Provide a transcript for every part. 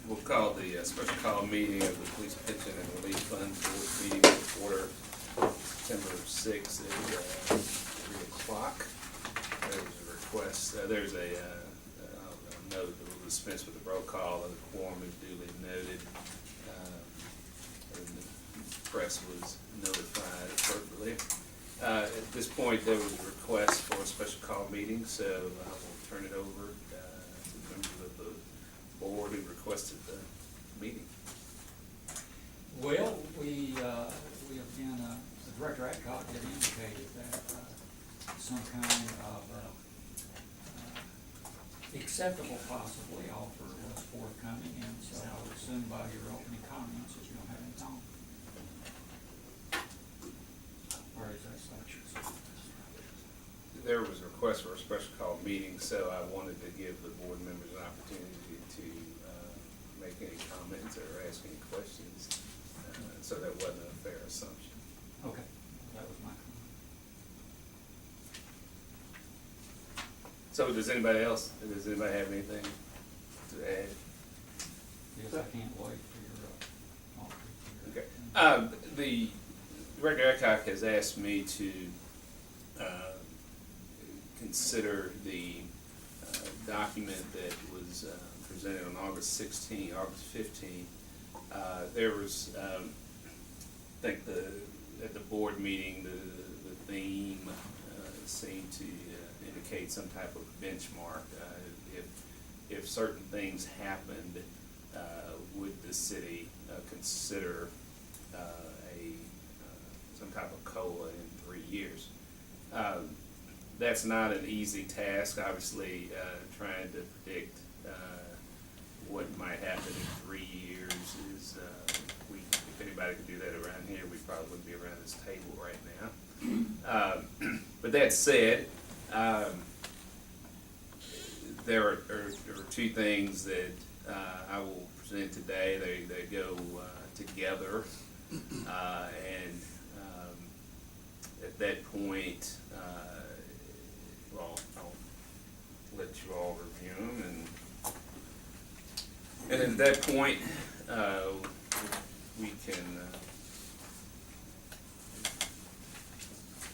We'll call the special call meeting of the Police Pension and Relief Fund Board meeting to order September 6th at 3 o'clock. There's a request, there's a note that will dispense with the roll call, and the quorum is duly noted. And the press was notified appropriately. At this point, there was a request for a special call meeting, so I will turn it over to the members of the board who requested the meeting. Well, we again, Director Adcock had indicated that some kind of acceptable possibly offer was forthcoming, and so I would assume by your opening comments that you don't have any comment. Or is that such? There was a request for a special call meeting, so I wanted to give the board members an opportunity to make any comments or ask any questions, so that wasn't a fair assumption. Okay, that was my comment. So does anybody have anything to add? Yes, I can't wait for your offer. Okay. The Director Adcock has asked me to consider the document that was presented on August 15th. There was, I think at the board meeting, the theme seemed to indicate some type of benchmark. If certain things happened, would the city consider some type of COLA in 3 years? That's not an easy task, obviously. Trying to predict what might happen in 3 years is, if anybody could do that around here, we probably wouldn't be around this table right now. But that said, there are two things that I will present today. They go together, and at that point, well, I'll let you all review them, and at that point, we can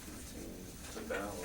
continue the dialogue.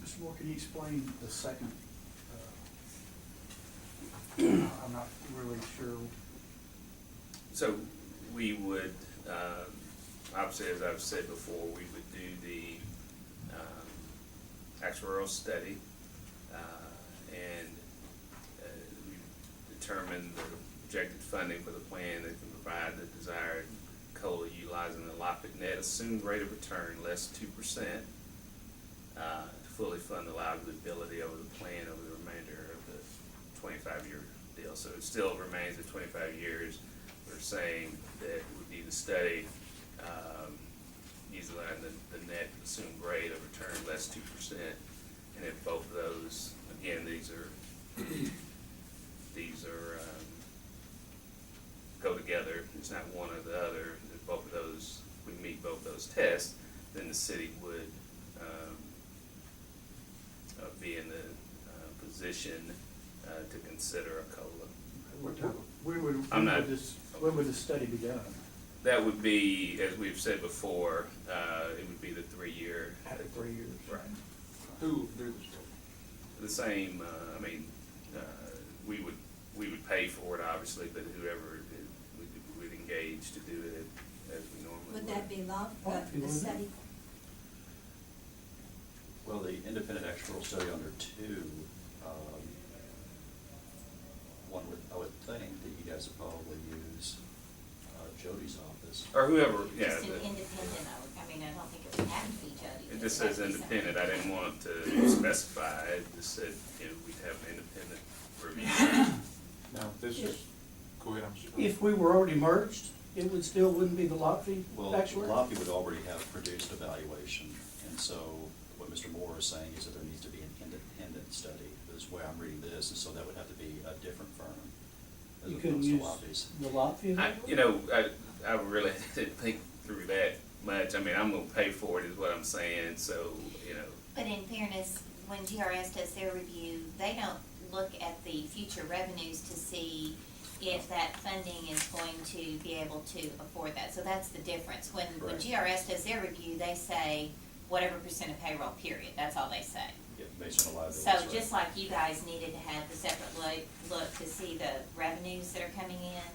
Mr. Moore, can you explain the second? I'm not really sure. So we would, obviously, as I've said before, we would do the actuarial study, and we determine the projected funding for the plan that can provide the desired COLA utilizing the LOPIC net assumed rate of return less 2%. To fully fund the liability over the plan over the remainder of the 25-year deal. So it still remains at 25 years. We're saying that we need to study utilizing the net assumed rate of return less 2%. And if both of those, again, these are go together. It's not one or the other. If both of those, we meet both those tests, then the city would be in the position to consider a COLA. When would the study be done? That would be, as we've said before, it would be the 3-year. After 3 years. Right. Who will do the study? The same, we would pay for it, obviously, but whoever we would engage to do it as we normally would. Would that be the study Well, the independent actuarial study under two, I would think that you guys would probably use Jody's office. Or whoever, yeah. Just an independent, I mean, I don't think it would have to be Jody. It just says independent, I didn't want to specify, it just said, we'd have an independent review. Now, this is, go ahead, I'm sorry. If we were already merged, it would still wouldn't be the lot fee Well, actuary? Lofty would already have produced evaluation, and so what Mr. Moore is saying is that there needs to be an independent study, is the way I'm reading this, and so that would have to be a different firm as You couldn't opposed to use Lofty's. the lot fee? I really didn't think through that much, I mean, I'm gonna pay for it is what I'm saying, so, But in fairness, when GRS does their review, they don't look at the future revenues to see if that funding is going to be able to afford that. So that's the difference. When Right. GRS does their review, they say whatever percent of payroll, period. That's all they say. Yeah, based on the liabilities. So right? just like you guys needed to have the separate look to see the revenues that are coming in,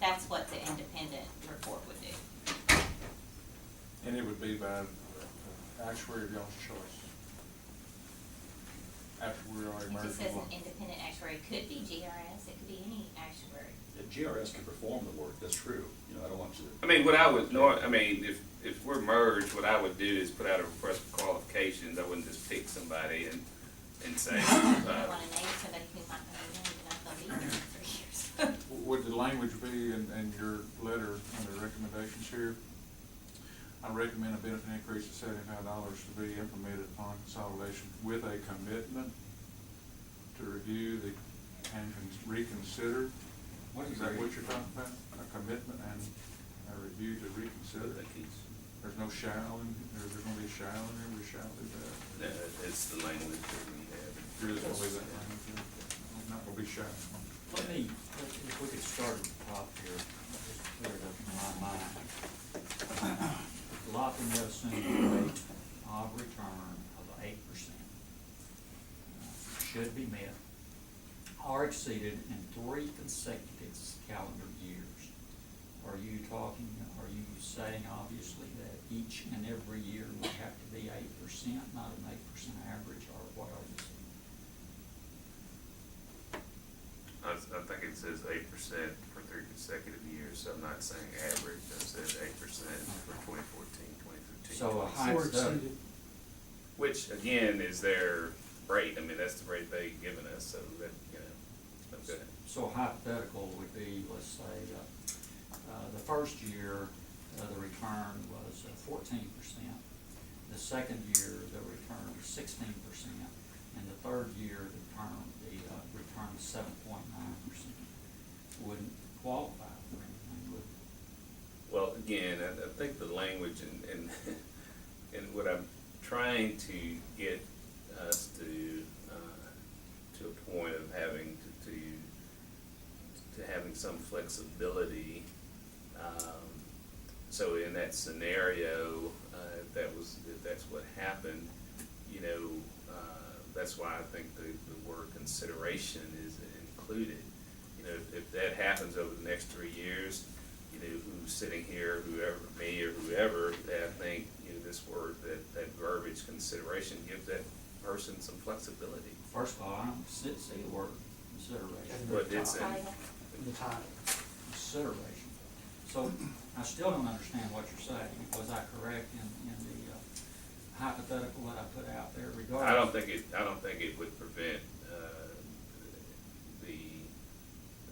that's what the independent report would do. And it would be by actuary of y'all's choice. After we're already It merged. just says an independent actuary. It could be GRS, it could be any actuary. Yeah, GRS can perform the work, that's true, I don't want you to. I mean, if we're merged, what I would do is put out a request for qualifications, I wouldn't just pick somebody and say, I don't wanna name somebody who might not even not gonna be here in 3 years. Would the language be in your letter under recommendations here? I recommend a benefit increase of $75 to be implemented upon consolidation with a commitment to review and reconsider. Is that what you're talking about? A commitment and a review to reconsider? There's no shall in, there's gonna be a shall in there, we shall do that. no, it's the language that we have. You're just gonna leave that language in? Not gonna be shall. If we could start at the top here, just clear it up in my mind. Lofty may assume a rate of return of 8%. Should be met or exceeded in 3 consecutive calendar years. Are you saying obviously that each and every year would have to be 8%, not an 8% average, or what are you saying? I think it says 8% for 3 consecutive years, so I'm not saying average, it says 8% for 2014, 2015. So a 2016. high Or exceeded. Which, again, is their rate, I mean, that's the rate they've given us, so that, I'm good. So a hypothetical would be, let's say, the first year, the return was 14%. The second year, the return was 16%. And the third year, the return was 7.9%. Wouldn't qualify for anything, would it? Well, again, I think the language and and what I'm trying to get us to a point of having to having some flexibility. So in that scenario, if that's what happened, that's why I think the word consideration is included. If that happens over the next 3 years, who's sitting here, whoever, me or whoever, I think, this word, that verbiage consideration gives that person some flexibility. First of all, I don't see the word consideration. But it's in, The title. Consideration. So I still don't understand what you're saying. Was I correct in the hypothetical that I put out there regarding? I don't think it would prevent,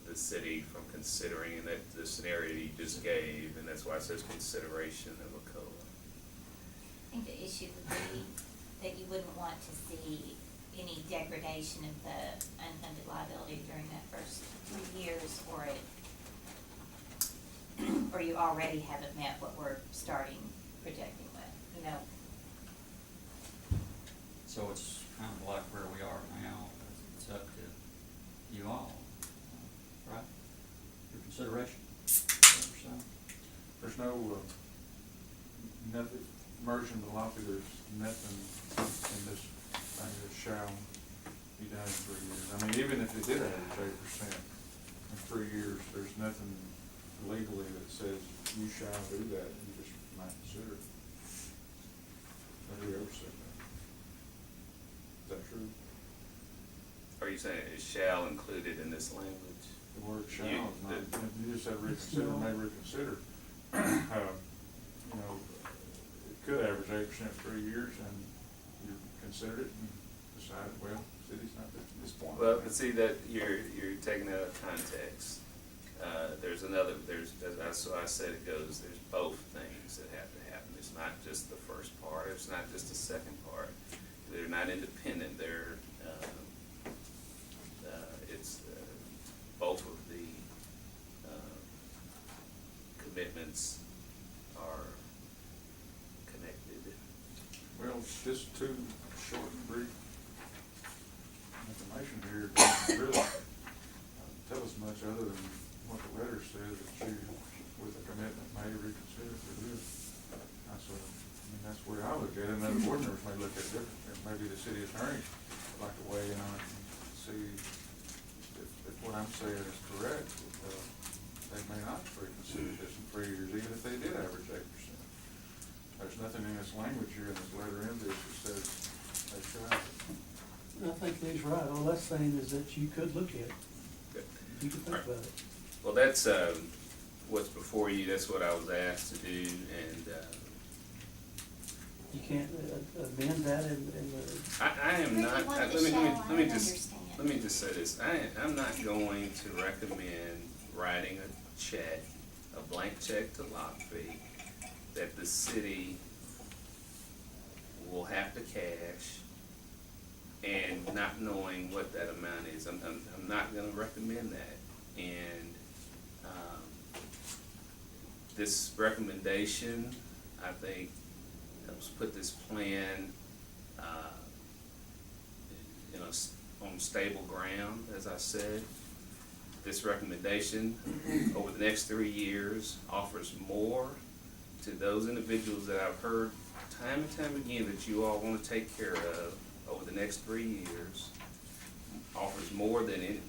the city from considering, and that the scenario you just gave, and that's why it says consideration of a COLA. I think the issue would be that you wouldn't want to see any degradation of the unfunded liability during that first 3 years, or you already haven't met what we're starting projecting with, So it's kind of like where we are now. It's up to you all, right? Your consideration. Is that what you're saying? There's no, nothing, merging the lobby, there's nothing in this thing that shall be done in 3 years. I mean, even if it did average 8% in 3 years, there's nothing legally that says you shall do that, you just might consider it. Have we ever said that? are you saying it shall included in this language? The word shall You- is not, you just said reconsider, may reconsider. You know, it could average 8% for 3 years, and you considered it and decided, well, city's not at this point. Well, but see that you're taking out of context. That's why I said it goes, there's both things that have to happen. It's not just the first part, it's not just the second part. They're not independent, it's both of the commitments are connected. Well, just too short and brief information here doesn't really tell us much other than what the letter says, that you, with a commitment, may reconsider for this. That's where I look at it, and other board members may look at it differently. Maybe the city attorney would like to weigh in on it and see if what I'm saying is correct. They may not reconsider this in 3 years, even if they did average 8%. There's nothing in this language here in this letter in this that says they should. I think he's right. All that's saying is that you could look at it. You could think about it. Well, that's what's before you, that's what I was asked to do, and You can't amend that in the, I am Ricky, not, what let the me, shall, I let me don't just, understand. let me just say this, I'm not going to recommend writing a check, a blank check to lot fee, that the city will have to cash and not knowing what that amount is. I'm not gonna recommend that. And, this recommendation, I think, helps put this plan, on stable ground, as I said. This recommendation over the next 3 years offers more to those individuals that I've heard time and time again that you all want to take care of over the next 3 years. Offers more than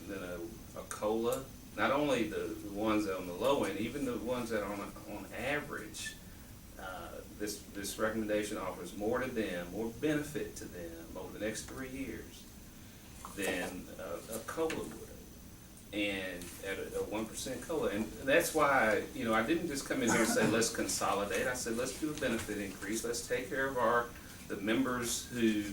a COLA, not only the ones that are on the low end, even the ones that are on average. This recommendation offers more to them, more benefit to them over the next 3 years than a COLA would. And at a 1% COLA, and that's why, I didn't just come in here and say, let's consolidate. I said, let's do a benefit increase. Let's take care of the members who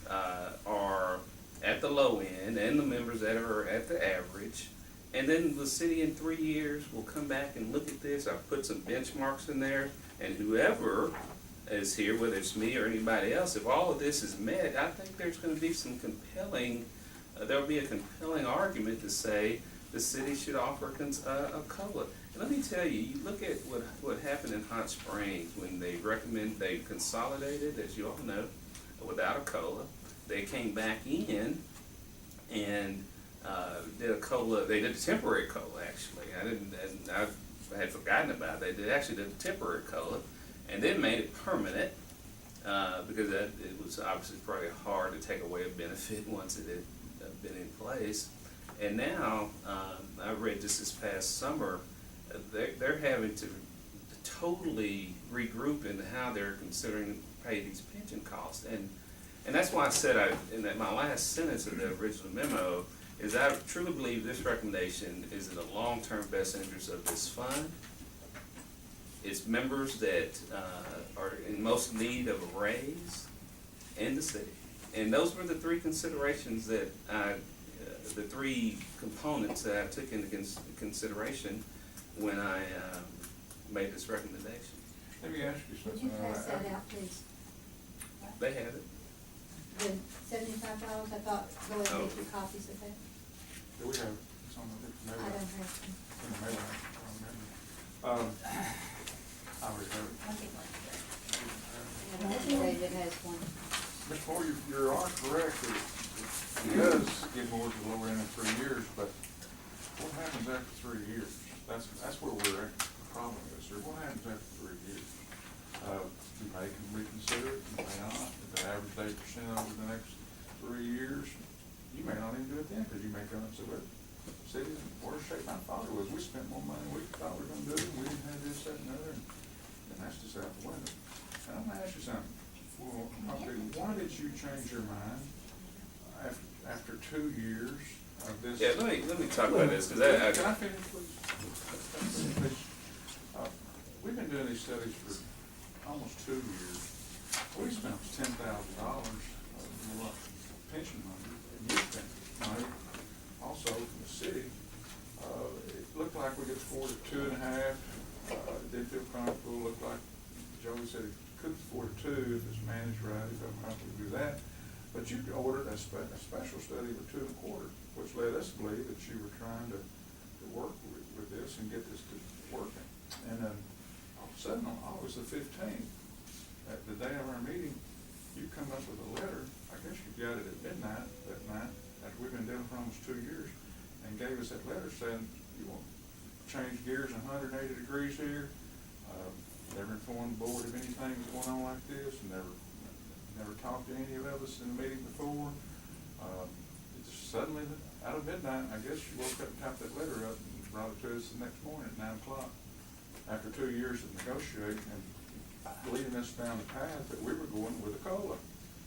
are at the low end and the members that are at the average. And then the city in 3 years will come back and look at this. I've put some benchmarks in there, and whoever is here, whether it's me or anybody else, if all of this is met, I think there's gonna be some there'll be a compelling argument to say the city should offer a COLA. And let me tell you, you look at what happened in Hot Springs when they consolidated, as you all know, without a COLA. They came back in and did a COLA. They did a temporary COLA, actually. I had forgotten about it. They actually did a temporary COLA and then made it permanent because it was obviously probably hard to take away a benefit once it had been in place. And now, I read just this past summer, they're having to totally regroup in how they're considering to pay these pension costs. And that's why I said in my last sentence of the original memo is I truly believe this recommendation is in the long-term best interest of this fund. It's members that are in most need of a raise in the city. And those were the three considerations that the three components that I took into consideration when I made this recommendation. Let me ask you Would something. you pass that out, please? They have it. The $75, I thought, go ahead and get your copies of that. Do we have, it's on the mail. I don't have some. In the mail, I don't remember. I already have it. I'll get one here. And David has one. Ms. Moore, you are correct that it does give more to the lower end in 3 years, but what happens after 3 years? That's where we're at. The problem is, sir, what happens after 3 years? You may reconsider it, you may not. If it averaged 8% over the next 3 years, you may not even do it then, because you may come and say, well, city is in worse shape than I thought it was. We spent more money than we thought we were gonna do, and we didn't have this, that, and the other, and that's just out the window. And I'm gonna ask you something. Well, okay, why did you change your mind after 2 years of this. Yeah, let me talk about this, cause I. Can I finish, please? Please. We've been doing these studies for almost 2 years. We spent $10,000 of pension money, youth pension money, also from the city. It looked like we could afford it 2.5. It did feel comfortable, looked like Joey said he could afford it 2 if it's managed right, he felt comfortable to do that. But you ordered a special study for 2.25, which led us to believe that you were trying to work with this and get this to working. And then all of a sudden, on August the 15th, at the day of our meeting, you come up with a letter, I guess you got it at midnight that night, after we've been doing it for almost 2 years, and gave us that letter saying, you want to change gears 180 degrees here, never informed the board of anything that's going on like this, and never talked to any of us in the meeting before. It just suddenly, out of midnight, I guess you woke up and typed that letter up and brought it to us the next morning at 9 o'clock, after 2 years of negotiating and leading us down the path that we were going with a COLA.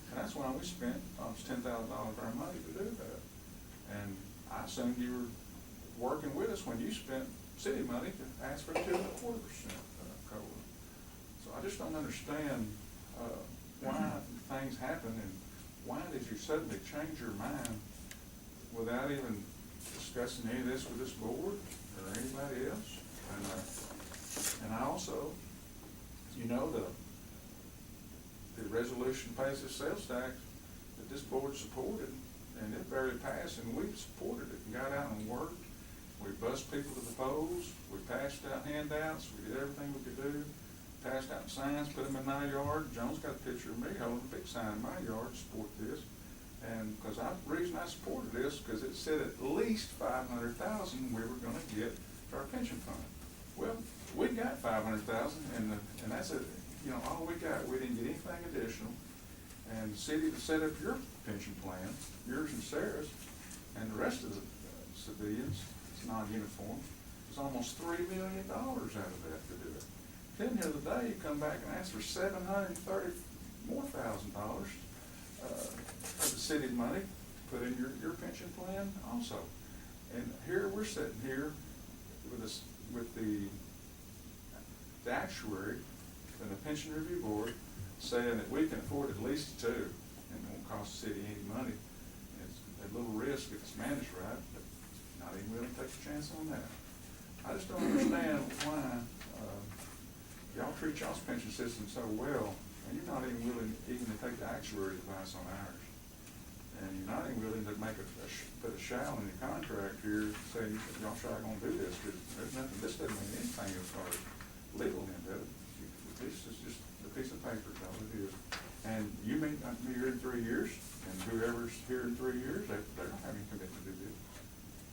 And that's why we spent almost $10,000 of our money to do that. And I assumed you were working with us when you spent city money to ask for 2.25% COLA. So I just don't understand why things happen, and why did you suddenly change your mind without even discussing any of this with this board or anybody else? And I also, you know, the resolution passes sales tax that this board supported, and it barely passed, and we supported it and got out and worked. We bussed people to the polls, we passed out handouts, we did everything we could do, passed out signs, put them in my yard. John's got a picture of me holding a big sign in my yard to support this. And because the reason I supported this, because it said at least $500,000 we were gonna get to our pension fund. Well, we got $500,000, and that's it. You know, all we got. We didn't get anything additional. And the city that set up your pension plan, yours and Sarah's, and the rest of the civilians, it's non-uniform, it's almost $3 million out of that to do it. Then the other day, you come back and ask for $730,000 more of the city money to put in your pension plan also. And here we're sitting here with this, with the actuary and the pension review board saying that we can afford at least 2 and it won't cost the city any money. It's a little risk if it's managed right, but not even willing to take a chance on that. I just don't understand why y'all treat y'all's pension system so well, and you're not even willing even to take the actuary's advice on ours. And you're not even willing to make put a shall in your contract here saying y'all sure are gonna do this, because there's nothing, this doesn't mean anything as far as legal end of it. This is just a piece of paper, is all it is. And you may not be here in 3 years, and whoever's here in 3 years, they don't have any commitment to do this.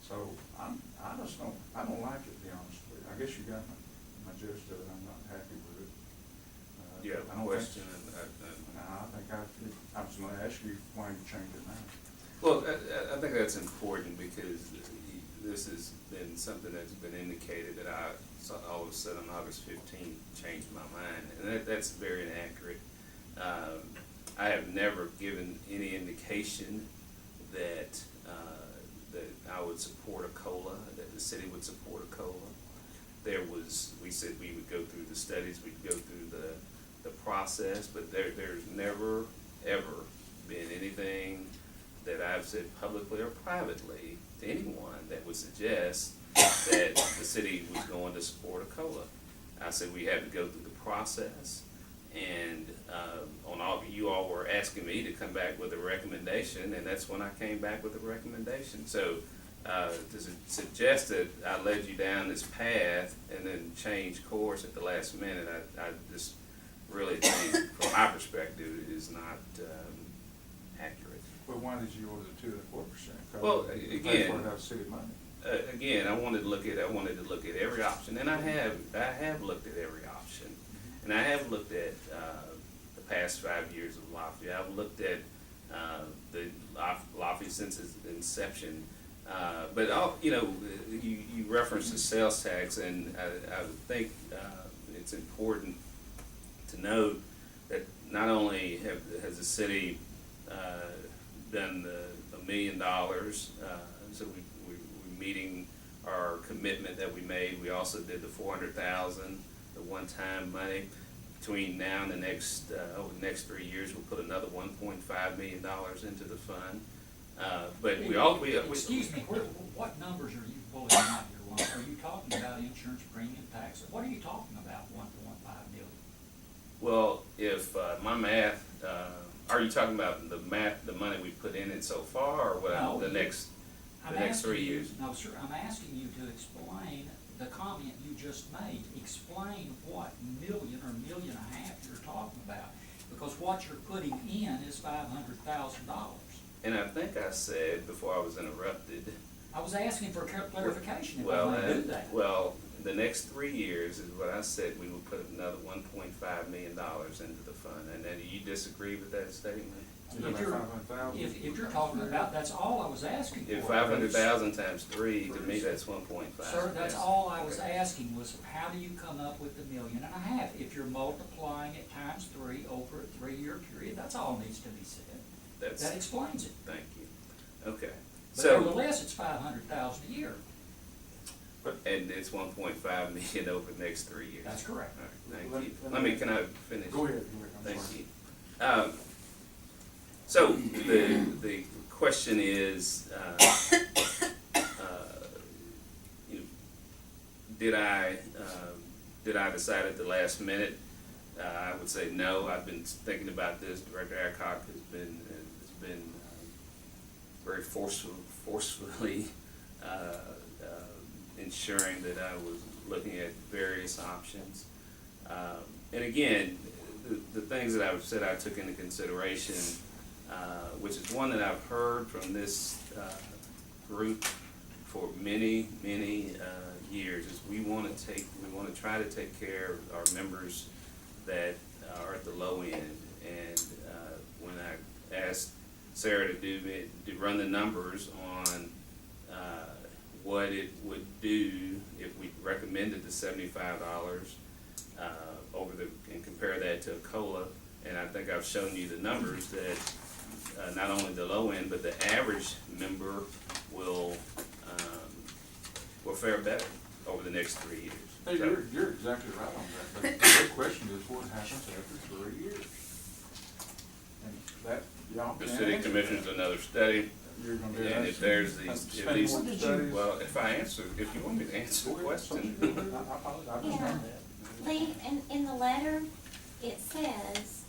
So I don't like it, to be honest with you. I guess you got my gist of it. I'm not happy with it. Yeah, I don't question. I was gonna ask you why you changed it now. Well, I think that's important, because this has been something that's been indicated that I all of a sudden on August 15th changed my mind, and that's very inaccurate. I have never given any indication that I would support a COLA, that the city would support a COLA. We said we would go through the studies, we'd go through the process, but there's never, ever been anything that I've said publicly or privately to anyone that would suggest that the city was going to support a COLA. I said we had to go through the process, and you all were asking me to come back with a recommendation, and that's when I came back with a recommendation. So to suggest that I led you down this path and then changed course at the last minute, I just really think, from my perspective, it is not accurate. But why did you order the 2.25%? Well, You again, paid for it out of city money. Again, I wanted to look at every option, and I have looked at every option, and I have looked at the past 5 years of Lafayette. I've looked at the Lafayette since its inception, but you referenced the sales tax, and I would think it's important to note that not only has the city done the $1 million. So we're meeting our commitment that we made. We also did the 400,000, the one-time money. Between now and over the next 3 years, we'll put another $1.5 million into the fund. But Excuse me, what numbers are you pulling out here? Are you talking about insurance premium tax? What are you talking about, 1.5 million? Well, if my math, are you talking about the money we put in it so far, or what? No, the next 3 years? No, sir, I'm asking you to explain the comment you just made. Explain what million or million and a half you're talking about, because what you're putting in is $500,000. And I think I said before I was interrupted. I was asking for clarification if Well, I may do that. well, the next 3 years is what I said, we will put another $1.5 million into the fund. And then, do you disagree with that statement? If you're talking about, that's all I was asking for. If 500,000 times 3, to me, that's 1.5. Sir, that's Yes. all I was Okay. asking was, how do you come up with $1.5 million? If you're multiplying it times 3 over a 3-year period, that's all needs to be said. That's, That explains it. thank you. Okay. But So, nevertheless, it's $500,000 a year. and it's 1.5 million over the next 3 years. That's correct. All right, thank you. Can I finish? Go ahead, I'm Thank sorry. you. So the question is, you know, did I decide at the last minute? I would say no. I've been thinking about this. Director Adcock has been very forcefully ensuring that I was looking at various options. And again, the things that I've said I took into consideration, which is one that I've heard from this group for many years, is we want to try to take care of our members that are at the low end. And when I asked Sarah to run the numbers on what it would do if we recommended the $75 and compare that to a COLA, and I think I've shown you the numbers that not only the low end, but the average member will fare better over the next 3 years. Hey, you're exactly right on that, but the big question is what happens after 3 years? And that, y'all The can city answer commissions that. another study, You're gonna do and that. if there's these, Spend if these, more studies. well, if you want me to answer the Go ahead. question. I apologize, I just Yeah. learned that. Lee, in the letter, it says,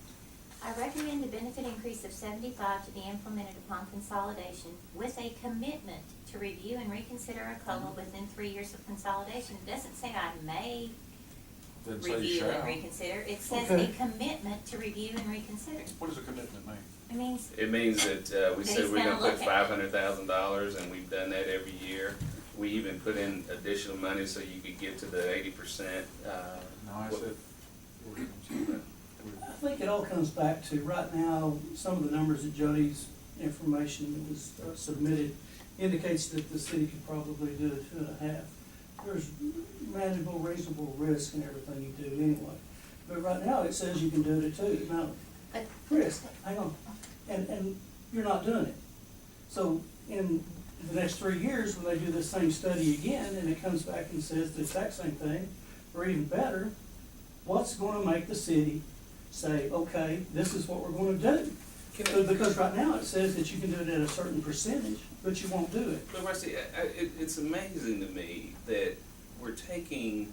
I recommend a benefit increase of 75 to be implemented upon consolidation with a commitment to review and reconsider a COLA within 3 years of consolidation. It doesn't say I may Doesn't say you review and shall. reconsider. It says Okay. a commitment to review and reconsider. What does a commitment mean? It means, It means that we That said he's we're gonna gonna put look at it. $500,000, and we've done that every year. We even put in additional money so you could get to the 80%. No, I said, go ahead, I'm sorry. I think it all comes back to, right now, some of the numbers that Jody's information that was submitted indicates that the city could probably do a 2.5. There's manageable, reasonable risk in everything you do anyway. But right now, it says you can do it at 2. Now, but. risk, hang on, and you're not doing it. So in the next 3 years, when they do this same study again, and it comes back and says the exact same thing, or even better, what's gonna make the city say, okay, this is what we're gonna do? Because right now, it says that you can do it at a certain percentage, but you won't do it. But Rusty, it's amazing to me that we're taking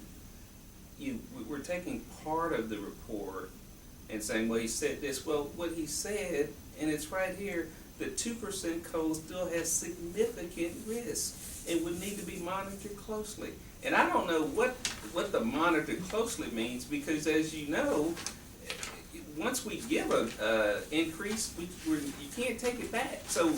part of the report and saying, well, he said this. Well, what he said, and it's right here, the 2% COLA still has significant risk and would need to be monitored closely. And I don't know what the monitor closely means, because as you know, once we give a increase, you can't take it back. So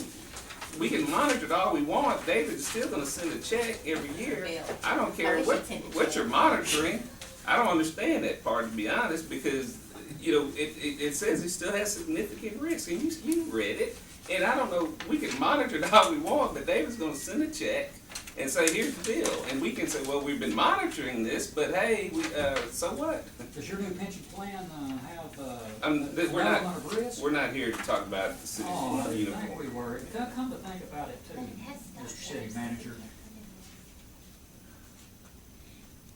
we can monitor it all we want. David's still gonna send a check every year. I don't care what you're monitoring. I don't understand that part, to be honest, because, you know, it says it still has significant risk, and you read it. And I don't know, we can monitor it all we want, but David's gonna send a check, and say, here's the deal. And we can say, well, we've been monitoring this, but hey, so what? Does your new pension plan, have, We're element not, of risk? we're not here to talk about the city's Oh, I didn't think we uniform. were. Come to think about it too, But it has stuff Mr. City there. Manager.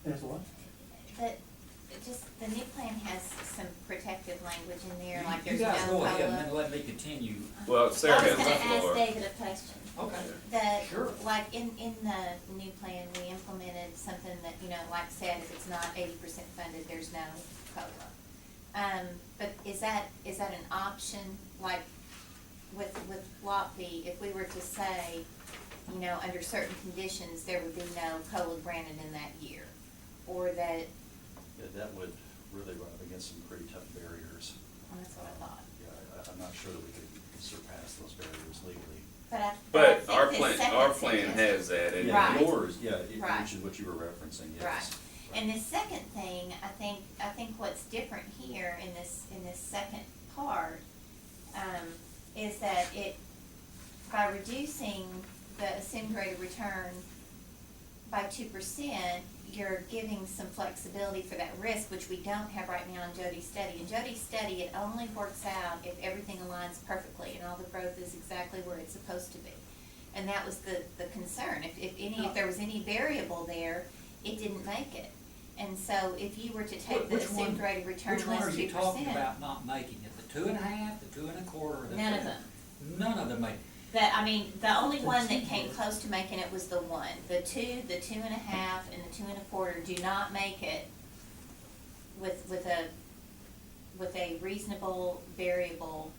That's what? The new plan has some protective language in there, like You there's no guys go ahead and COLA. then let me continue. Well, Sarah I was has the gonna floor. ask David a question. Okay. Sure. Like in the new plan, we implemented something that, like I said, if it's not 80% funded, there's no COLA. But is that an option, like with Lot B, if we were to say, under certain conditions, there would be no COLA granted in that year? Or that, Yeah, that would really run up against some pretty tough barriers. well, that's what I thought. Yeah, I'm not sure that we could surpass those barriers legally. But I our think plan, this second our plan suggestion- has that, and Right. Yours, yeah, it Right. mentioned what you were referencing, yes. Right. And the second thing, I think what's different here in this second part, is that by reducing the assumed rate of return by 2%, you're giving some flexibility for that risk, which we don't have right now in Jody's study. In Jody's study, it only works out if everything aligns perfectly and all the growth is exactly where it's supposed to be. And that was the concern. If there was any variable there, it didn't make it. And so if you were to take the Which one- assumed rate of return Which one less are 2%. you talking about not making it? The 2.5, the 2 1/4, the None of 2? them. None of them make it. The only one that came close to making it was the 1. The 2, the 2.5, and the 2 1/4 do not make it with a reasonable variable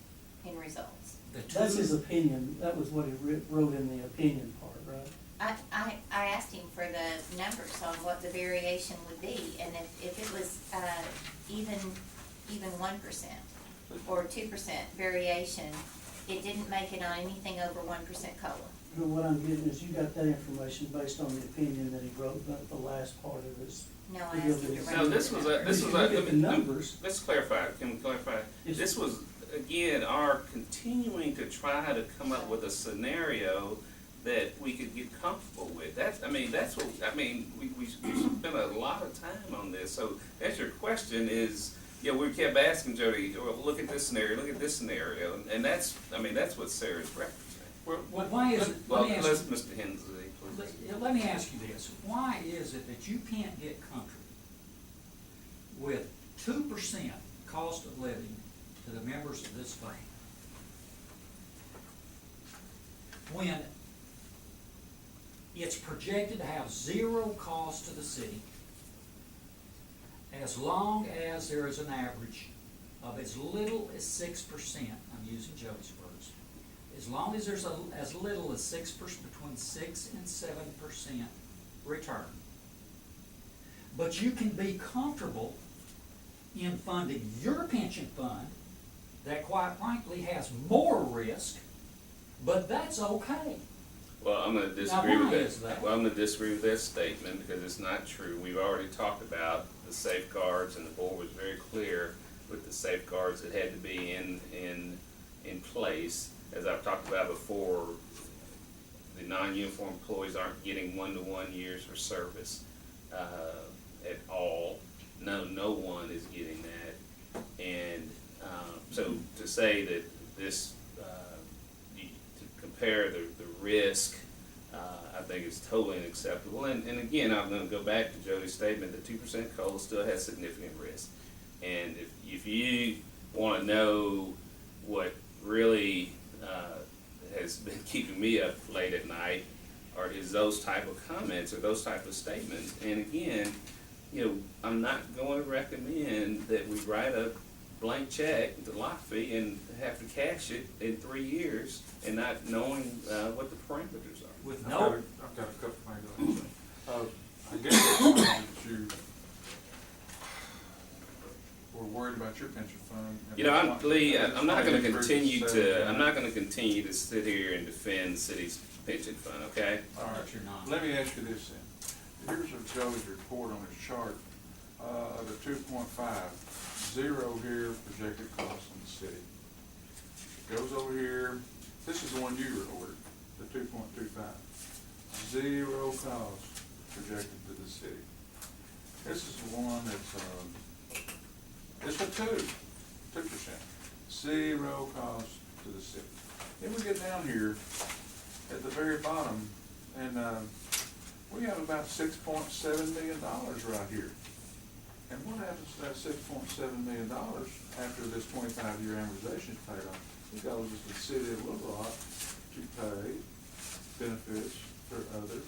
in results. The That's two- his opinion, that was what he wrote in the opinion part, right? I asked him for the numbers on what the variation would be, and if it was, even 1% or 2% variation, it didn't make it on anything over 1% COLA. But what I'm getting is you got that information based on the opinion that he wrote, not the last part of his. No, I asked him to run. No, this was If you look at the numbers. let's clarify, can we clarify? Yes. This was, again, our continuing to try to come up with a scenario that we could get comfortable with. We spent a lot of time on this, so that's your question is, we kept asking Jody, well, look at this scenario, and that's what Sarah's referencing. Well, Why is it, Well, let me ask let's, you, Mr. Hensley, please. let me ask you this, why is it that you can't get comfortable with 2% cost of living to the members of this family? When it's projected to have 0 cost to the city, as long as there is an average of as little as 6%, I'm using Joey's words, as long as there's as little as 6%, between 6 and 7% return. But you can be comfortable in funding your pension fund that quite frankly has more risk, but that's okay. Well, I'm gonna disagree why with that. is that? Well, I'm gonna disagree with that statement because it's not true. We've already talked about the safeguards, and the board was very clear with the safeguards that had to be in place. As I've talked about before, the non-uniform employees aren't getting 1-to-1 years for service at all. No one is getting that. And so to say that this, to compare the risk, I think is totally unacceptable. And again, I'm gonna go back to Jody's statement that 2% COLA still has significant risk. And if you wanna know what really has been keeping me up late at night, is those type of comments or those type of statements. And again, I'm not going to recommend that we write a blank check, the lot fee, and have to cash it in 3 years and not knowing what the parameters are. With I've no, got a couple things I'd like to say. I guess it's fine that you were worried about your pension fund. Lee, I'm not going to Increase continue the to sit here and defend the city's pension fund, okay? All right, but you're not. let me ask you this then. Here's Joey's report on his chart, the 2.5, 0 here, projected costs on the city. Goes over here, this is the one you recorded, the 2.25. zero cost projected to the city. This is the one that's, it's a 2%. Zero cost to the city. Then we get down here at the very bottom, and, we have about $6.7 million right here. And what happens to that $6.7 million after this 25-year amortization is paid off? It goes to the city of Little Rock to pay benefits for other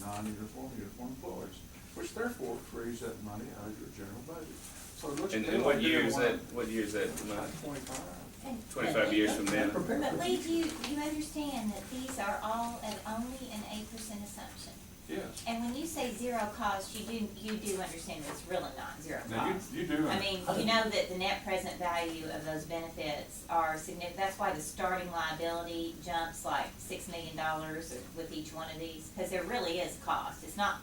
non-uniform employees, which therefore frees that money out of your general budget. So it looks. And what year is that, Mike? 25. And- 25 years from now. But Lee, you understand that these are all at only an 8% assumption. Yes. And when you say zero cost, you do understand that it's really not zero Now, cost. you do. I mean, you know that the net present value of those benefits are significant, that's why the starting liability jumps like $6 million with each one of these, because there really is cost. It's not,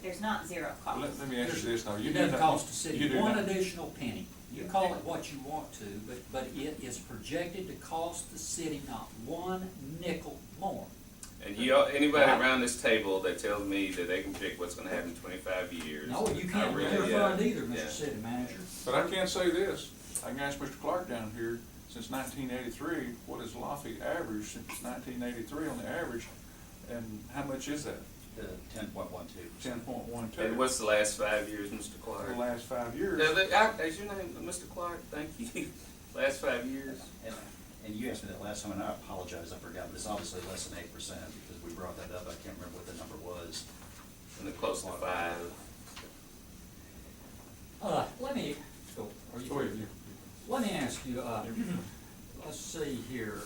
there's not zero cost. Let me ask you this, though. It doesn't cost the you city do one know- additional penny. You call it what you want to, but it is projected to cost the city not one nickel more. And anybody around this table that tells me that they can predict what's gonna happen in 25 years. No, you I can't really, fund either, yeah. Mr. City Manager. But I can say this, I can ask Mr. Clark down here, since 1983, what is Laffey average since 1983 on the average, and how much is that? 10.12%. 10.12. And what's the last 5 years, Mr. Clark? The last 5 years. Is your name Mr. Clark? Thank you. Last 5 years? And you asked me that last time, and I apologize, I forgot, but it's obviously less than 8%, because we brought that up, I can't remember what the number was. And close to 5. Let me, are you? Go ahead, Let me ask you, let's see here.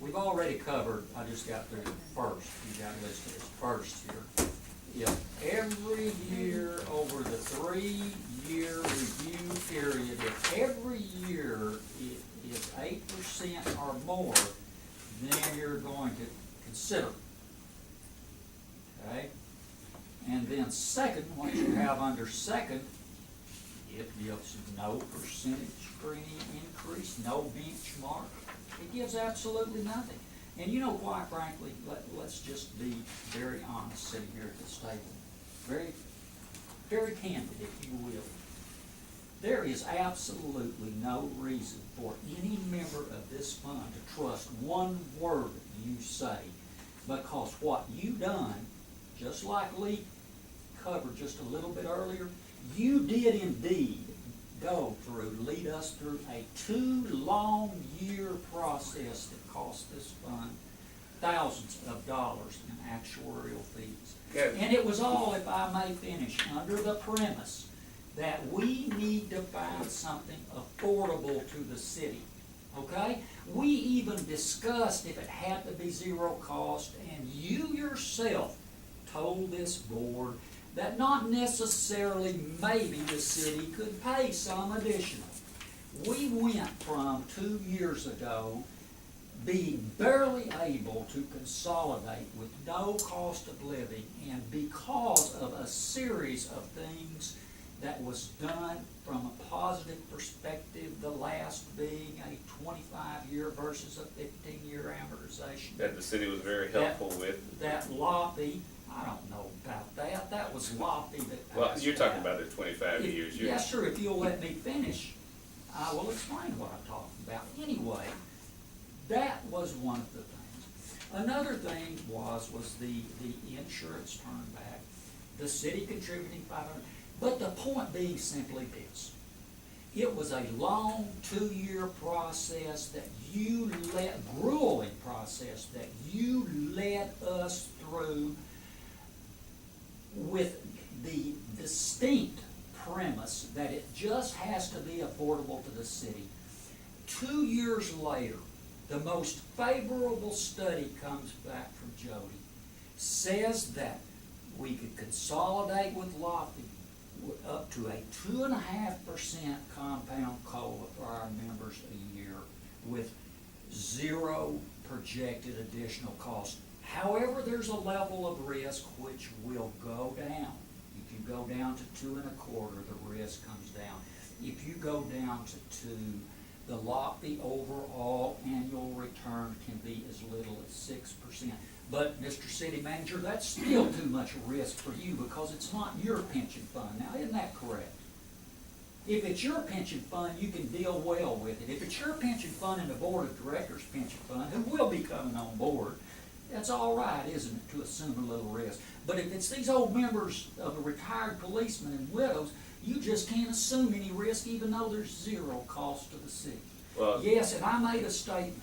We've already covered, I just got through the first, you got listed as first here. If every year over the 3-year review period, if every year it is 8% or more, then you're going to consider. Okay? And then second, what you have under second, it gives no percentage for any increase, no benchmark. It gives absolutely nothing. And you know, quite frankly, let's just be very honest sitting here at this table. Very, very candid, if you will. There is absolutely no reason for any member of this fund to trust one word you say, because what you done, just like Lee covered just a little bit earlier, you did indeed lead us through a 2-long-year process that cost this fund thousands of dollars in actuarial fees. Yeah. And it was all, if I may finish, under the premise that we need to find something affordable to the city, okay? We even discussed if it had to be zero cost, and you yourself told this board that not necessarily maybe the city could pay some additional. We went from 2 years ago being barely able to consolidate with no cost of living, and because of a series of things that was done from a positive perspective, the last being a 25-year versus a 15-year amortization. That the city was very helpful with. That lobby, I don't know about that, that was lobby that Well, passed you're talking that. about the 25 years. Yes, sir, if you'll let me finish, I will explain what I'm talking about. Anyway, that was one of the things. Another thing was the insurance turnback, the city contributing $500, but the point being simply this. It was a long 2-year process that grueling process that you led us through with the distinct premise that it just has to be affordable to the city. 2 years later, the most favorable study comes back from Jody, says that we could consolidate with Lofty up to a 2.5% compound COLA for our members a year with zero projected additional cost. However, there's a level of risk which will go down. If you go down to 2.25%, the risk comes down. If you go down to 2, the overall annual return can be as little as 6%. But, Mr. City Manager, that's still too much risk for you because it's not your pension fund. Now, isn't that correct? If it's your pension fund, you can deal well with it. If it's your pension fund and the board of directors' pension fund, who will be coming on board, that's all right, isn't it, to assume a little risk. But if it's these old members of the retired policemen and widows, you just can't assume any risk even though there's zero cost to the city. Well, Yes, and I made a statement,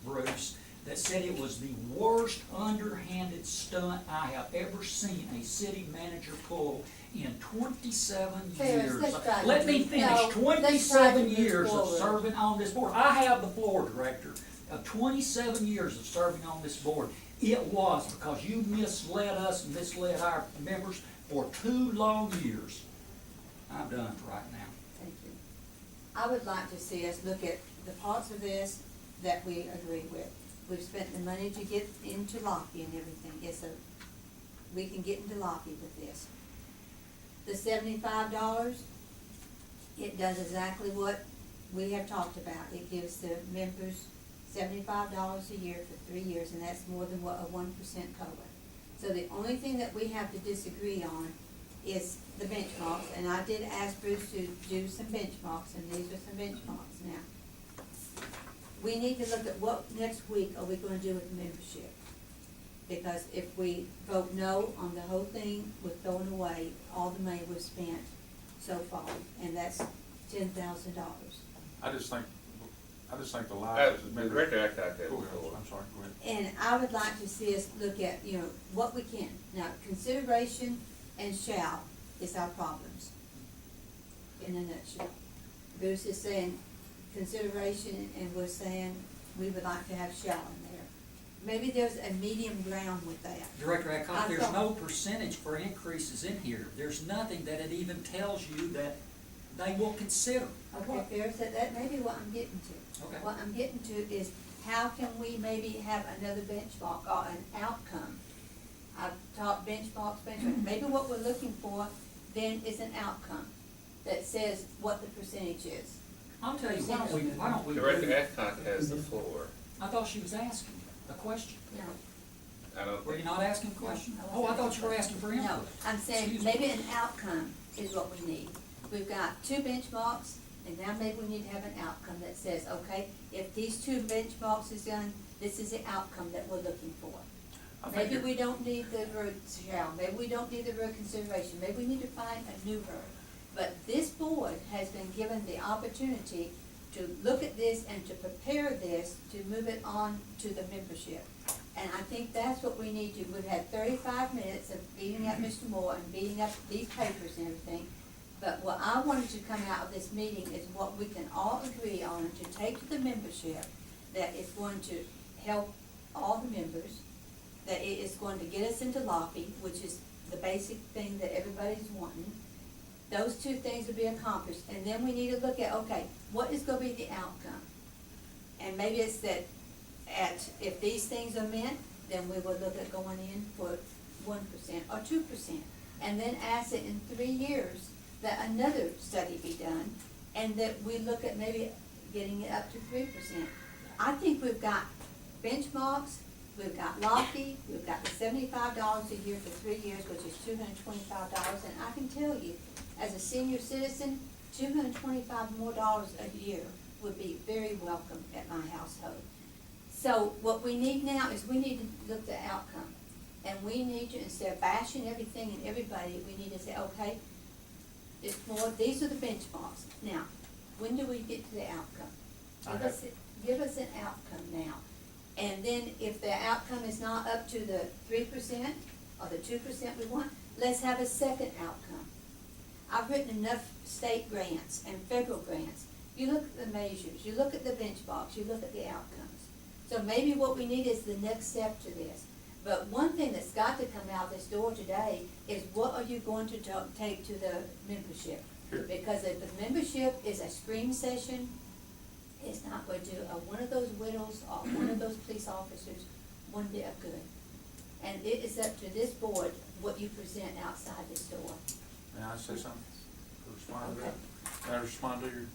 Bruce, that said it was the worst underhanded stunt I have ever seen a city manager pull in 27 Ferris, years. let's try Let to me move- finish. no, let's try to 27 move years of forward. serving on this board. I have the floor, Director. Of 27 years of serving on this board, it was because you misled us and misled our members for 2 long years. I'm done for right now. Thank you. I would like to see us look at the parts of this that we agree with. We've spent the money to get into Lofty and everything, yes, so we can get into Lofty with this. The $75, it does exactly what we have talked about. It gives the members $75 a year for 3 years, and that's more than what a 1% COLA. So the only thing that we have to disagree on is the benchmarks, and I did ask Bruce to do some benchmarks, and these are some benchmarks now. We need to look at what next week are we gonna do with the membership? Because if we vote no on the whole thing, we're throwing away all the money we've spent so far, and that's $10,000. I just think the uh, lives. Director Adcock had Go the ahead, floor. I'm sorry, go ahead. And I would like to see us look at, what we can. Now, consideration and shall is our problems, in a nutshell. Bruce is saying consideration, and we're saying we would like to have shall in there. Maybe there's a medium ground with that. Director Adcock, I there's thought- no percentage for increases in here. There's nothing that it even tells you that they will consider. Okay, Ferris, that may be what I'm getting to. Okay. What I'm getting to is how can we maybe have another benchmark or an outcome? I've taught benchmarks, maybe what we're looking for then is an outcome that says what the percentage is. I'll tell you, why don't we Director do, Adcock has the floor. I thought she was asking a question. No, I don't Were you think, not asking a question? No, I Oh, I wasn't thought you were asking for input. no, I'm saying Excuse me. maybe an outcome is what we need. We've got 2 benchmarks, and now maybe we need to have an outcome that says, okay, if these 2 benchmarks is done, this is the outcome that we're looking for. I think Maybe you're- we don't need the word shall, maybe we don't need the word consideration, maybe we need to find a new word. But this board has been given the opportunity to look at this and to prepare this, to move it on to the membership. And I think that's what we need to, we've had 35 minutes of beating up Mr. Moore and beating up these papers and everything. But what I wanted to come out of this meeting is what we can all agree on to take to the membership, that is going to help all the members, that it is going to get us into lobby, which is the basic thing that everybody's wanting. Those 2 things will be accomplished, and then we need to look at, okay, what is gonna be the outcome? And maybe it's that if these things are met, then we will look at going in for 1% or 2%. And then ask that in 3 years, that another study be done, and that we look at maybe getting it up to 3%. I think we've got benchmarks, we've got lofty, we've got the $75 a year for 3 years, which is $225, and I can tell you, as a senior citizen, $225 more a year would be very welcome at my household. So what we need now is we need to look at the outcome, and we need to, instead of bashing everything and everybody, we need to say, okay, it's more, these are the benchmarks. Now, when do we get to the outcome? Give us an outcome now. And then if the outcome is not up to the 3% or the 2% we want, let's have a second outcome. I've written enough state grants and federal grants. You look at the measures, you look at the benchmarks, you look at the outcomes. So maybe what we need is the next step to this. But one thing that's got to come out this door today is what are you going to take to the membership? Sure. Because if the membership is a scream session, it's not going to do one of those widows or one of those police officers one bit of good. And it is up to this board what you present outside this door. May I say something? Respond to Okay. that? May I respond to your?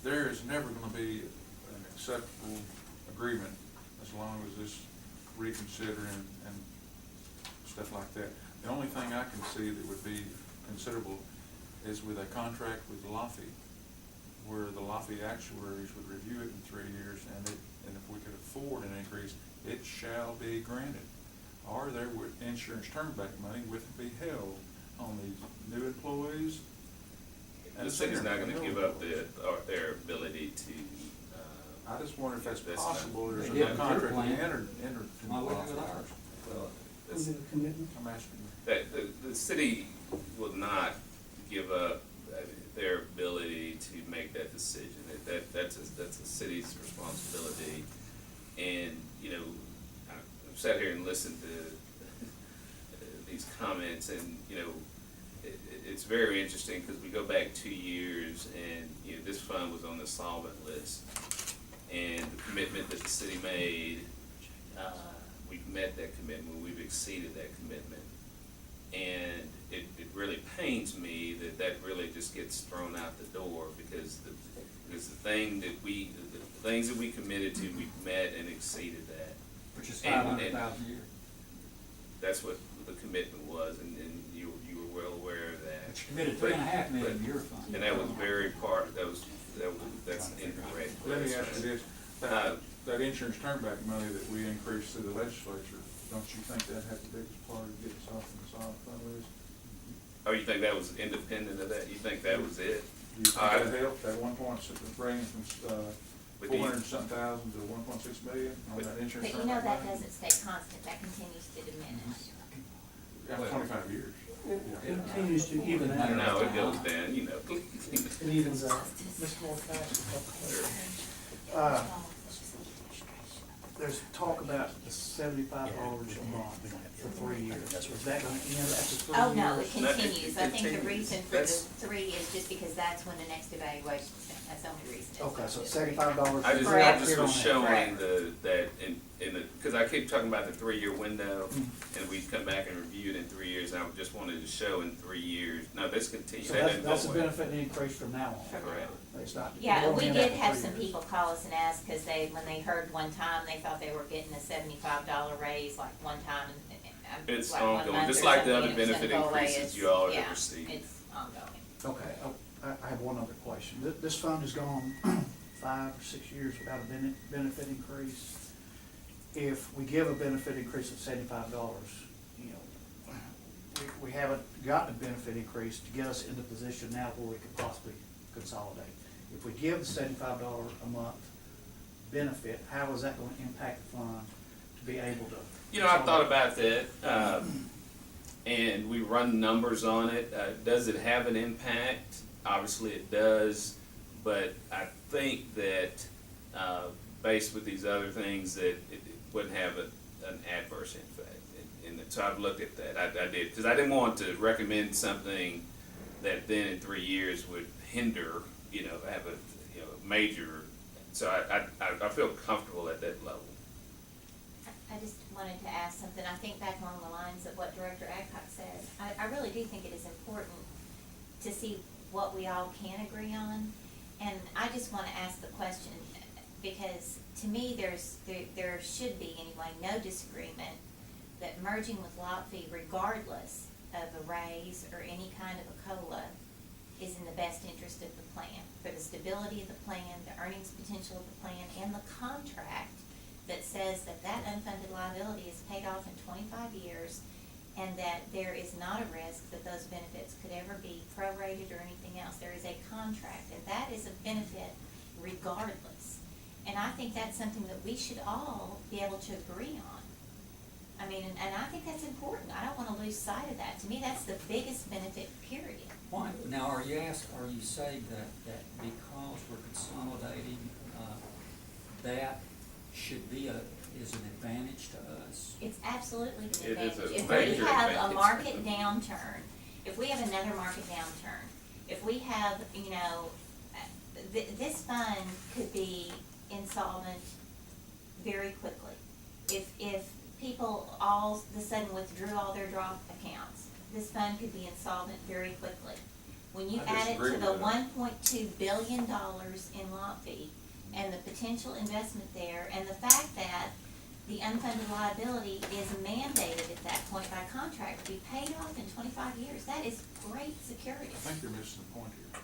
there is never gonna be an acceptable agreement as long as this reconsidering and stuff like that. The only thing I can see that would be considerable is with a contract with Laffey, where the Laffey actuaries would review it in 3 years, and if we could afford an increase, it shall be granted. Or there would, insurance turnback money would be held on these new employees. The city's not gonna give up their ability to, I just wonder if that's That's possible, not- there's They did a with contract your plan. entered into Why wouldn't Laffey. it with ours? well, Was it a commitment? I'm asking. that, the city will not give up their ability to make that decision. That's a city's responsibility. And, you know, I've sat here and listened to these comments, and, you know, it's very interesting, because we go back 2 years, and, you know, this fund was on the solvent list. And the commitment that the city made, we've met that commitment, we've exceeded that commitment. And it really pains me that really just gets thrown out the door, because the things that we committed to, we've met and exceeded that. Which is And- 500,000 a year. That's what the commitment was, and you were well aware of that. But you committed But- 3.5 million but- to your fund. And that was that's incorrect. Let me ask you this, Uh, that insurance turnback money that we increased through the legislature, don't you think that had the biggest part of getting us off in the solid fund list? Oh, you think that was independent of that? You think that was it? Do you think that helped, that 1.6, bringing from, With the- 400 and something thousand to 1.6 million on But- that But insurance you know, turnback that money? doesn't stay constant, that continues to diminish. Yeah, 25 years. It continues to even out. No, it goes down, you know. It evens out. Mr. Moore, can I ask a couple questions? There's talk about the $75 a month for 3 years. Is that gonna end after 3 years? Oh, no, it That- it continues. I think the continues. reason for the That's- 3 is just because that's when the next evaluation is done. That's the only reason. it's Okay, not so just $75. I just Correct. was showing Correct. that because I keep talking about the 3-year window, Mm-hmm. and we come back and review it in 3 years, and I just wanted to show in 3 years, no, this continues. So That that's, doesn't go that's a away. benefit increase from now on. Correct. It's not. it Yeah, won't we end did after have 3 some years. people call us and ask, because when they heard one time, they thought they were getting a $75 raise, like one time, It's like 1 ongoing, month just or like the something, other and it's benefit gonna go away. increases It's- you all have yeah, received. It's ongoing. Okay, I have one other question. This fund has gone 5 or 6 years without a benefit increase. If we give a benefit increase of $75, you know, we haven't gotten a benefit increase to get us into position now where we could possibly consolidate. If we give the $75 a month benefit, how is that gonna impact the fund to be able to? You know, I thought about that, and we run numbers on it. Does it have an impact? Obviously it does, but I think that, based with these other things, that it wouldn't have an adverse effect. And so I've looked at that. I did, because I didn't want to recommend something that then in 3 years would hinder, you know, have a, you know, major, so I feel comfortable at that level. I just wanted to ask something. I think back along the lines of what Director Adcock said. I really do think it is important to see what we all can agree on. And I just want to ask the question, because to me, there should be anyway, no disagreement that merging with lot fee, regardless of a raise or any kind of a COLA, is in the best interest of the plan, for the stability of the plan, the earnings potential of the plan, and the contract that says that that unfunded liability is paid off in 25 years, and that there is not a risk that those benefits could ever be prorated or anything else. There is a contract, and that is a benefit regardless. And I think that's something that we should all be able to agree on. I mean, and I think that's important. I don't want to lose sight of that. To me, that's the biggest benefit, period. Why, now, are you saying that because we're consolidating, that should be is an advantage to us? It's absolutely an It is a advantage. If we major have advantage. a market downturn, if we have another market downturn, if we have, you know, this fund could be insolvent very quickly. If people all of a sudden withdrew all their drop accounts, this fund could be insolvent very quickly. when you I add it disagree to with the that. $1.2 billion in lot fee and the potential investment there, and the fact that the unfunded liability is mandated at that point by contract to be paid off in 25 years, that is great security. I think you're missing the point here.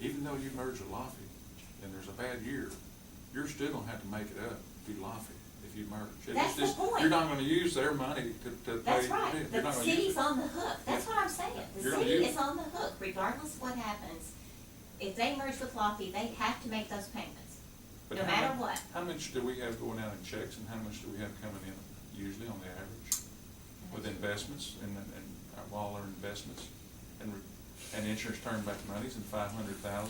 Even though you merge with Laffey and there's a bad year, you're still gonna have to make it up to Laffey if you merge. That's the point. You're not gonna use their money to pay. That's right, You're the not gonna use city's it. on the hook, that's what I'm saying, the You're gonna city use is it. on the hook, regardless of what happens. If they merge with Lockheed, they have to make those payments, But no how matter much- what. How much do we have going out in checks and how much do we have coming in usually on the average? With investments and Waller investments and insurance turned back monies and 500,000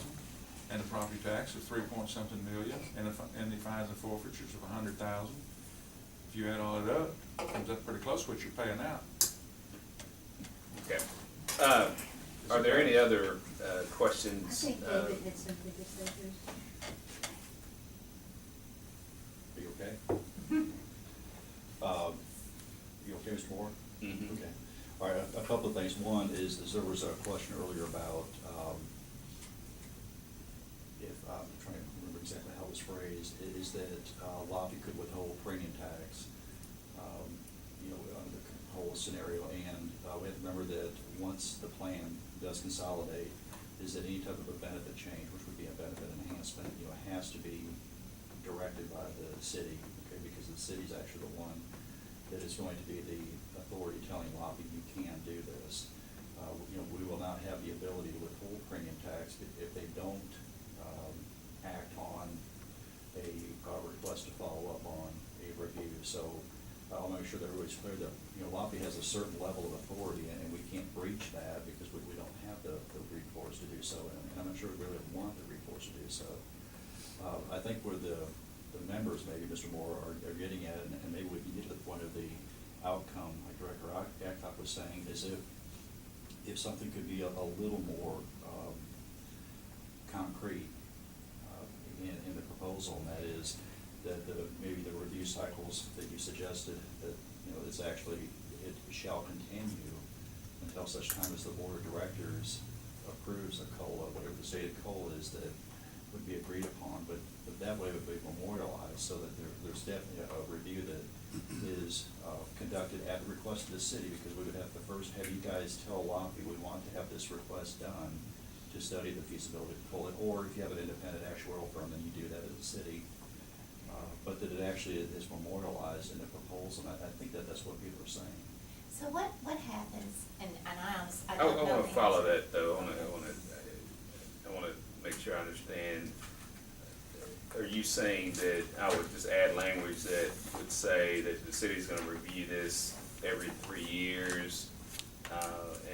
and the property tax of 3-point-something million and the fines and forfeitures of 100,000. If you add all it up, it comes up pretty close to what you're paying out. Okay. Are there any other I questions? think David had something to say too. Are you okay? You okay, Mr. Moore? Mhm. Okay. All right, a couple of things. One is there was a question earlier about, if, I'm trying to remember exactly how it was phrased, is that Lobby could withhold premium tax, under the whole scenario. And we have to remember that once the plan does consolidate, is that any type of a benefit change, which would be a benefit enhancement, has to be directed by the city, okay, because the city's actually the one that is going to be the authority telling Lobby you can do this. We will not have the ability to withhold premium tax if they don't act on a request to follow up on a review. So I'll make sure that everybody's clear that, Lobby has a certain level of authority and we can't breach that because we don't have the recourse to do so. And I'm not sure we really want the recourse to do so. I think where the members, maybe Mr. Moore, are getting at, and maybe we can get to the point of the outcome, like Director Actock was saying, is if something could be a little more concrete in the proposal, and that is that maybe the review cycles that you suggested, that it's actually, it shall continue until such time as the board of directors approves a COLA, whatever the stated COLA is that would be agreed upon, but that way it would be memorialized so that there's definitely a review that is conducted at the request of the city, because we would have to first have you guys tell Lobby we want to have this request done to study the feasibility of COLA, or if you have an independent actuarial firm, then you do that as a city. But that it actually is memorialized in the proposal, and I think that's what people are saying. So what happens, and I honestly, I I don't know. want the to follow answer. that though. I want to make sure I understand. Are you saying that I would just add language that would say that the city's going to review this every 3 years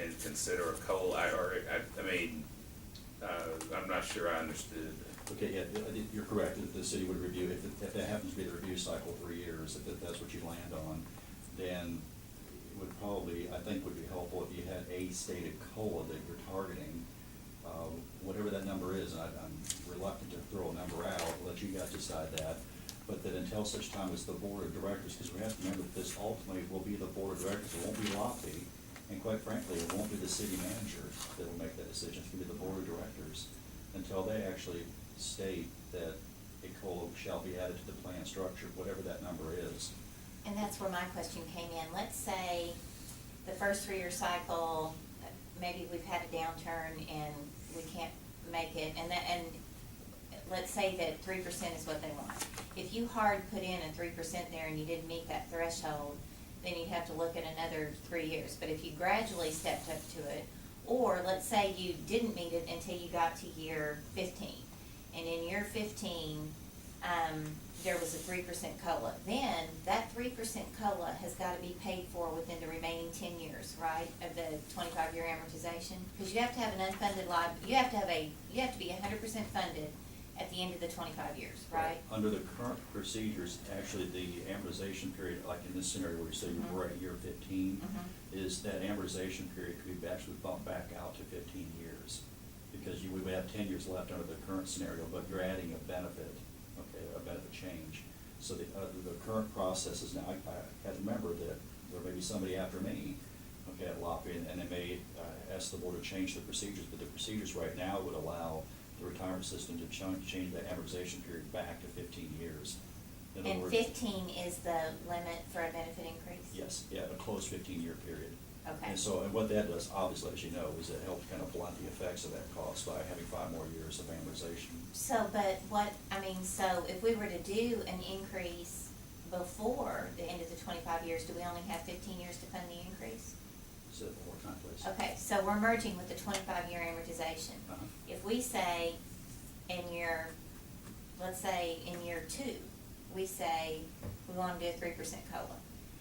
and consider a COLA? I'm not sure I understood. Okay, yeah, you're correct, that the city would review, if that happens to be the review cycle 3 years, if that's what you land on, then it would probably, I think would be helpful if you had a stated COLA that you're targeting, whatever that number is, and I'm reluctant to throw a number out, let you guys decide that, but that until such time as the board of directors, because we have to remember that this ultimately will be the board of directors, it won't be Lobby, and quite frankly, it won't be the city manager that will make that decision, it's going to be the board of directors, until they actually state that a COLA shall be added to the plan structure, whatever that number is. And that's where my question came in. Let's say the first 3-year cycle, maybe we've had a downturn and we can't make it, and let's say that 3% is what they want. If you hard put in a 3% there and you didn't meet that threshold, then you'd have to look at another 3 years. But if you gradually stepped up to it, or let's say you didn't meet it until you got to year 15, and in year 15, there was a 3% COLA. Then that 3% COLA has got to be paid for within the remaining 10 years, right, of the 25-year amortization? Because you have to have an unfunded liability. You have to be 100% funded at the end of the 25 years, right? Under the current procedures, actually the amortization period, like in this scenario where you say we're at year 15, is that amortization period could be actually bumped back out to 15 years. Because we would have 10 years left under the current scenario, but you're adding a benefit, okay, a benefit change. So the current process is now, I have to remember that there may be somebody after me okay, at Lafayette, and they may ask the board to change the procedures, but the procedures right now would allow the retirement system to change the amortization period back to 15 years. In other And words, 15 is the limit for a benefit increase? Yes, yeah, a closed 15-year period. Okay. And so, and what that does, obviously, as you know, is it helps kind of blunt the effects of that cost by having 5 more years of amortization. So, but what, I mean, so if we were to do an increase before the end of the 25 years, do we only have 15 years to fund the increase? Say that one more time, please. Okay, so we're merging with the 25-year amortization. Uh-huh. If we say in year, let's say in year 2, we say we want to do a 3% COLA,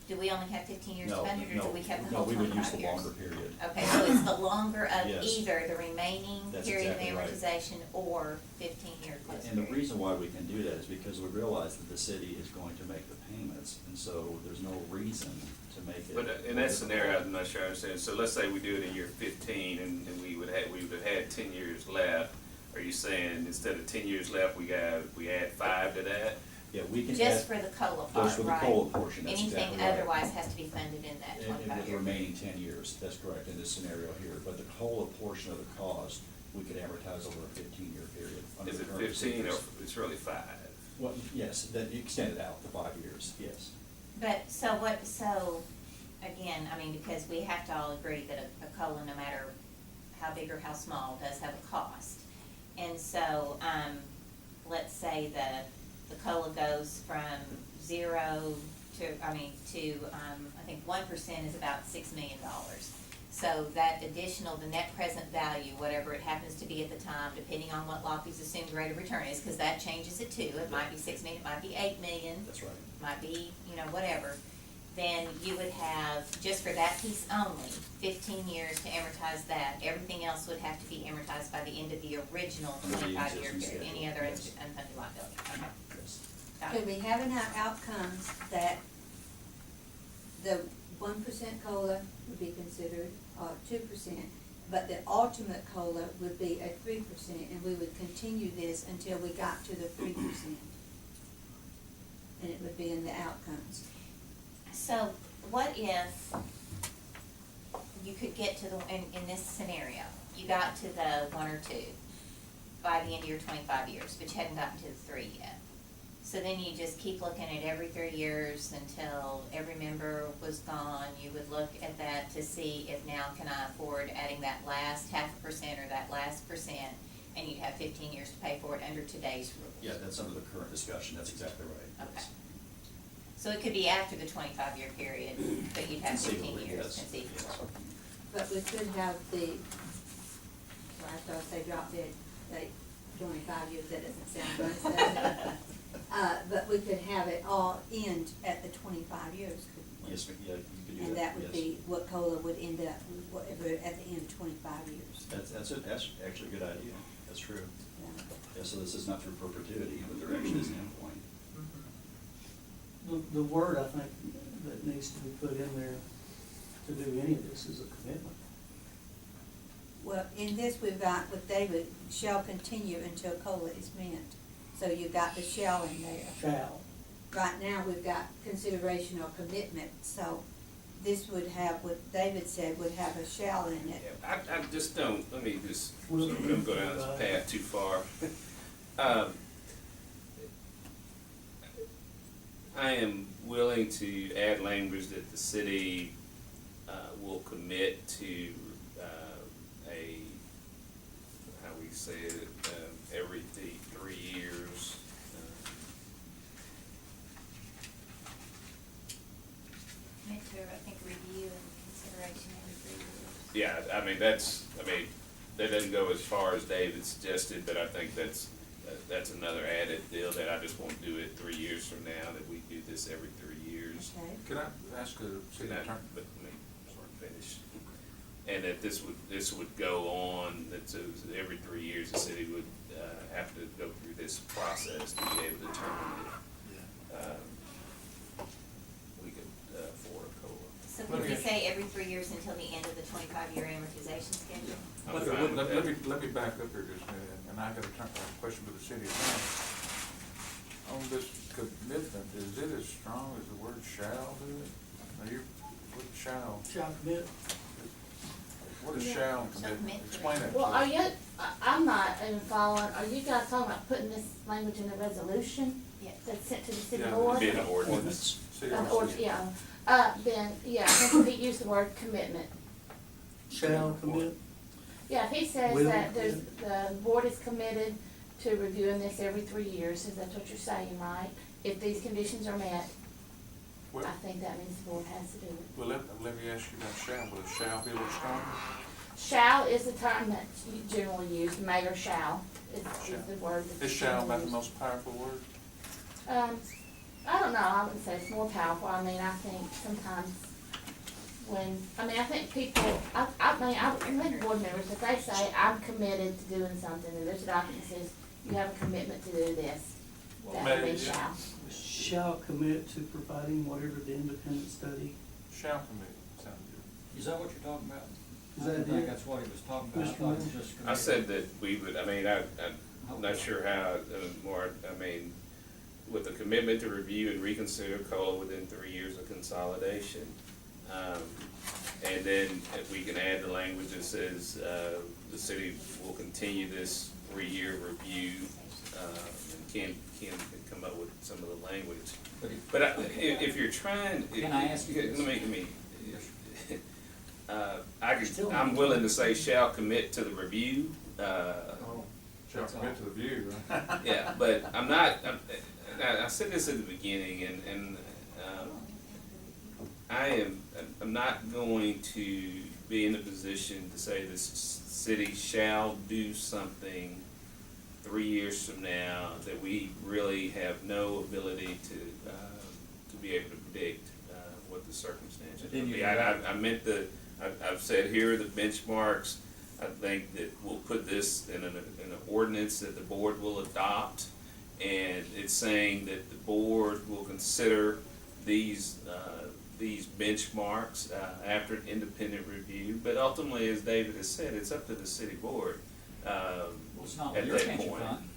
do we only have 15 years to No, fund it, or no, do we have the no, whole we 25 years? would use the longer period. Okay, so it's the longer of Yes. either the remaining That's period of exactly right. amortization or 15-year close And the period. reason why we can do that is because we realize that the city is going to make the payments, and so there's no reason to make it. But in that scenario, I'm not sure I understand. So let's say we do it in year 15 and we would have had 10 years left. Are you saying instead of 10 years left, we add 5 to that? Yeah, we can Just add- for the COLA part, right? Just for the COLA portion, that's exactly Anything right. otherwise has to be funded in that And 25 with the year. remaining 10 years, that's correct, in this scenario here. But the COLA portion of the cost, we could amortize over a 15-year period. under Is the it current 15 or procedures. it's really 5? Well, yes, that you extend it out to 5 years, yes. But, so, again, I mean, because we have to all agree that a COLA, no matter how big or how small, does have a cost. And so, let's say the COLA goes from 0 to, I think 1% is about $6 million. So that additional, the net present value, whatever it happens to be at the time, depending on what Lockheed's assumed rate of return is, because that changes it too. It might be 6 million, it might be 8 million. That's right. Might be, whatever. Then you would have, just for that piece only, 15 years to amortize that. Everything else would have to be amortized by the end of the original Under the 25-year existing period. Any schedule, other yes. unfunded liability. Okay. Yes. Got Could it. we have in our outcomes that the 1% COLA would be considered, or 2%, but the ultimate COLA would be a 3%, and we would continue this until we got to the 3%? And it would be in the outcomes. So what if you could get to in this scenario, you got to the 1 or 2 by the end of your 25 years, but you hadn't gotten to the 3 yet. So then you just keep looking at every 3 years until every member was gone. You would look at that to see if now can I afford adding that last 0.5% or that last %, and you'd have 15 years to pay for it under today's rules. Yeah, that's under the current discussion, that's exactly right. Okay. yes. So it could be after the 25-year period, but you'd have 15 Conceivably, years yes. conceivably. But we could have the, well, I thought they dropped it, like 25 years, that doesn't sound right, does it? But we could have it all end at the 25 years, couldn't we? Yes, yeah, you could do that. And that would yes. be what COLA would end up, whatever, at the end of 25 years. That's actually a good idea, that's true. Yeah. Yeah, so this is not through perpetuity, but there actually is an endpoint. The word, I think, that needs to be put in there to do any of this is a commitment. Well, in this, we've got with David, shall continue until COLA is met. So you've got the shall in there. Shall. Right now, we've got consideration or commitment, so this would have, what David said, would have a shall in Yeah, it. I just don't, let me just, so Well, we don't go down this path too far. I am willing to add language that the city will commit to a, how we say it, every 3 years. Meant to, I think, review and consideration every 3 years. Yeah, that doesn't go as far as David suggested, but I think that's another added deal that I just won't do it 3 years from now, that we do this every 3 years. Okay? Can I ask a city But attorney? let me finish. And that this would go on, that so every 3 years, the city would have to go through this process to be able to determine if we could afford a COLA. So Let could me we say every 3 years until the end of the 25-year amortization schedule? I'm Let fine with me, that. let me back up here just a minute, and I got a question for the city attorney. On this commitment, is it as strong as the word shall do it? Now, What shall, Shall commit. what is Yeah. shall and Shall commit? commit to Explain that to Well, are us. you, I'm not even following, are you guys talking about putting this language in a resolution Yes. that's sent to the city Yeah, board? Be an ordinance. See, Or, yeah, then, yeah, I think he used the word commitment. Shall commit. Yeah, if he says Will that the board is committed to reviewing this every 3 years, if that's what you're saying, right? If these conditions are met, Well, I think that means the board has to do it. well, let me ask you about shall, will shall be a little stronger? Shall is the term that's generally used, may or shall is the word that's Is shall generally about the used. most powerful word? I don't know, I wouldn't say it's more powerful, I mean, I think sometimes I think people, I think board members, if they say, I'm committed to doing something, and there's a document that says, you have a commitment to do this, that would Maybe, be yeah. shall. Shall commit to providing whatever the independent study. Shall commit, sounds good. Is that what you're talking about? Is I that didn't think it? that's what he was talking about, I Mr. thought it was Moore? just. I said that we would, I'm not sure how, more, with the commitment to review and reconsider COLA within 3 years of consolidation. And then if we can add the language that says, the city will continue this 3-year review, and Ken can come up with some of the language. But if you're trying. Can I ask you this? Let me, I'm willing to say shall commit to the review, Shall commit to the view, right? yeah, but I'm not, I said this at the beginning, and I'm not going to be in a position to say this city shall do something 3 years from now that we really have no ability to be able to predict what the circumstances Then will you be. go back. I've said here are the benchmarks. I think that we'll put this in an ordinance that the board will adopt, and it's saying that the board will consider these benchmarks after an independent review. But ultimately, as David has said, it's up to the city board. Well, it's not At your that pension point, fund.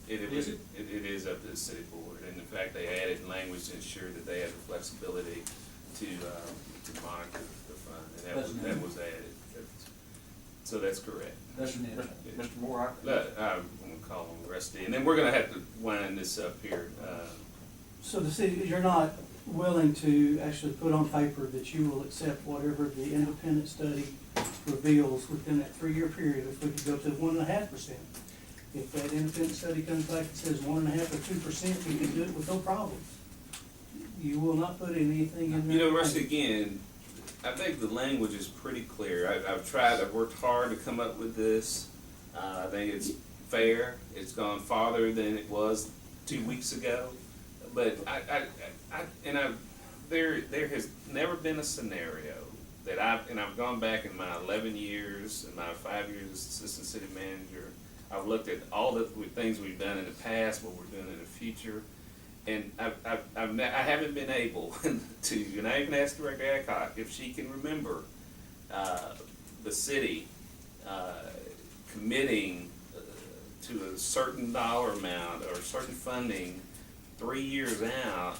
It Is it? is up to the city board, and in fact, they added language to ensure that they have the flexibility to monitor the fund, and Doesn't that it? was added. So that's correct. Doesn't it? Mr. Moore, But I'm gonna call him Rusty, and then we're gonna have to wind this up here. So the city, you're not willing to actually put on paper that you will accept whatever the independent study reveals within that 3-year period, if we could go to 1.5%. If that independent study comes back and says 1.5 or 2%, we can do it with no problems. You will not put anything in there. You know, Rusty, again, I think the language is pretty clear. I've worked hard to come up with this. I think it's fair. It's gone farther than it was 2 weeks ago. But there has never been a scenario that I've gone back in my 11 years, in my 5 years as assistant city manager. I've looked at all the things we've done in the past, what we're doing in the future, and I haven't been able to, and I even asked Director Adcock if she can remember the city committing to a certain dollar amount or certain funding 3 years out,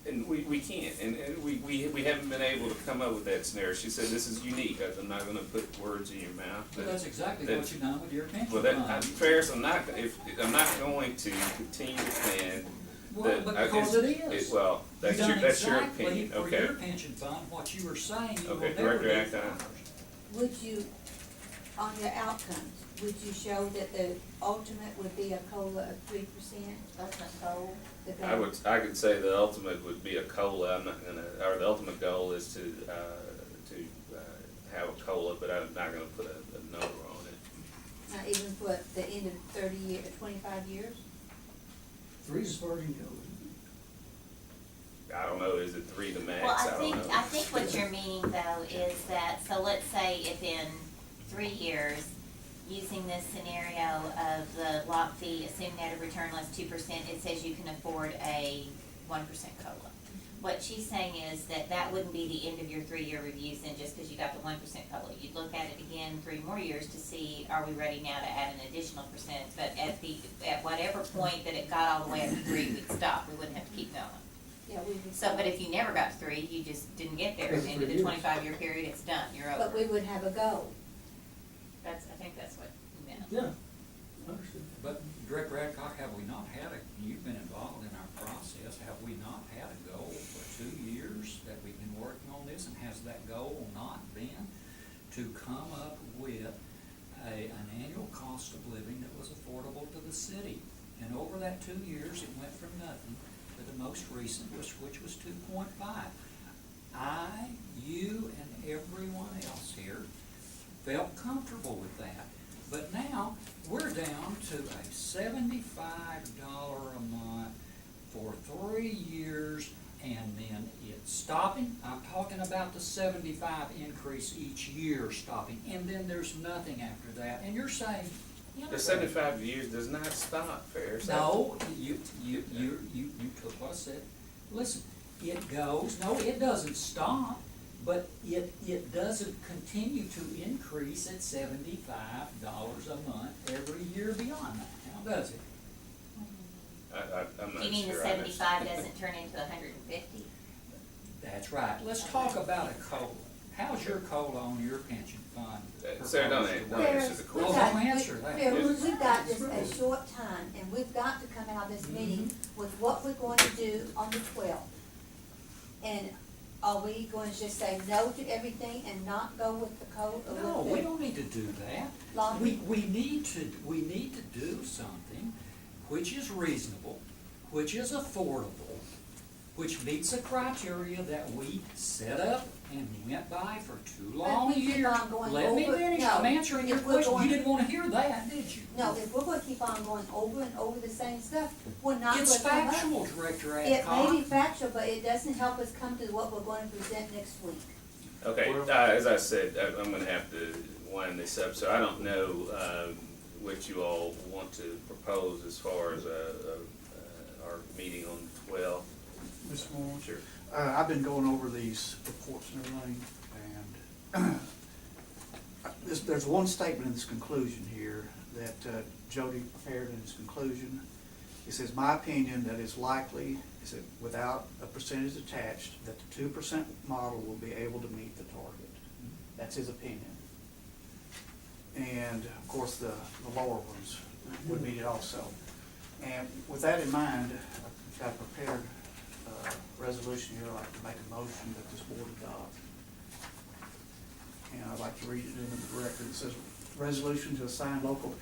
and we can't, and we haven't been able to come up with that scenario. She said, this is unique, I'm not gonna put words in your mouth. But that's exactly what that's- you've done with your pension Well, fund. Ferris, I'm not going to continue to plan. Well, but because it is. Well, that's You've your, done that's your exactly opinion, for okay. your pension fund, what you were saying you will Okay, never do Director for Adcock. ours. Would you, on your outcomes, would you show that the ultimate would be a COLA of 3%? Ultimate goal. I could say the ultimate would be a COLA. I'm not gonna, or the ultimate goal is to have a COLA, but I'm not gonna put a number on it. Not even for the end of 25 years? 3 is virgin code. I don't know, is it 3 the max? Well, I don't know. I think what you're meaning though is that, so let's say if in 3 years, using this scenario of the lock fee, assume net of return less 2%, it says you can afford a 1% COLA. What she's saying is that wouldn't be the end of your 3-year reviews then just because you got the 1% COLA. You'd look at it again 3 more years to see, are we ready now to add an additional percent? But at whatever point that it got all the way up to 3, we'd stop. We wouldn't have to keep going. Yeah, we would. So, but if you never got to 3, you just didn't get there, at the end of the 25-year period, it's done, you're over. But we would have a goal. I think that's what you meant. Yeah, understood. But Director Adcock, have we not had you've been involved in our process, have we not had a goal for 2 years that we've been working on this? And has that goal not been to come up with an annual cost of living that was affordable to the city? And over that 2 years, it went from nothing to the most recent, which was 2.5. I, you, and everyone else here felt comfortable with that. But now, we're down to a $75 a month for 3 years, and then it's stopping. I'm talking about the 75 increase each year stopping, and then there's nothing after that. And you're saying, The 75 years does not stop, Fair. no, you took what I said. Listen, it goes, no, it doesn't stop, but it doesn't continue to increase at $75 a month every year beyond that, now does it? I'm not You mean the sure. 75 doesn't turn into 150? That's right. Let's talk about a COLA. How's your COLA on your pension fund? Sir, don't answer the Whereas question. Well, don't answer that. We've got just a short time, and we've got to come out of this meeting with what we're going to do on the 12th. And are we going to just say no to everything and not go with the code? Or No, with we the don't need to do that. lobby? We need to do something which is reasonable, which is affordable, which meets the criteria that we set up and went by for 2 long we keep years. on going Let me over- finish, no, I'm answering your if we're question. You going- didn't wanna hear that, did you? No, if we're gonna keep on going over and over the same stuff, we're not It's gonna come up. factual, Director It may be Adcock. factual, but it doesn't help us come to what we're going to present next week. Okay, as I said, I'm gonna have to wind this up, so I don't know what you all want to propose as far as our meeting on the 12th. Mr. Moore? Sure. I've been going over these reports and everything, and there's one statement in this conclusion here that Jody prepared in his conclusion. He says, my opinion that it's likely, he said, without a percentage attached, that the 2% model will be able to meet the target. That's his opinion. And of course, the lower ones would meet it also. And with that in mind, I've got a prepared resolution here. I'd like to make a motion that this board adopt. And I'd like to read it into the record. It says, resolution to assign local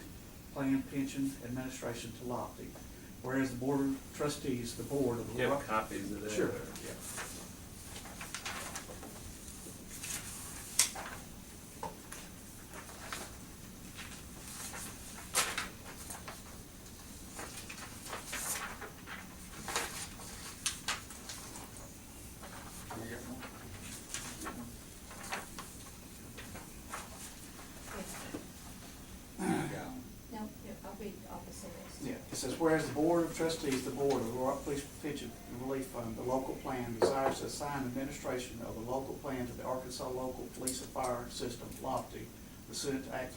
plan pension administration to Lofty. Whereas the board of trustees, the board of the. Do you have copies of that? Sure. Yeah. Can we get one? There you go. No, I'll read the opposite. Yeah, it says, whereas the board of trustees, the board of the Rock Police Pension Relief Fund, the local plan desires to assign administration of the local plan to the Arkansas Local Police and Fire System, Lofty, pursuant to Act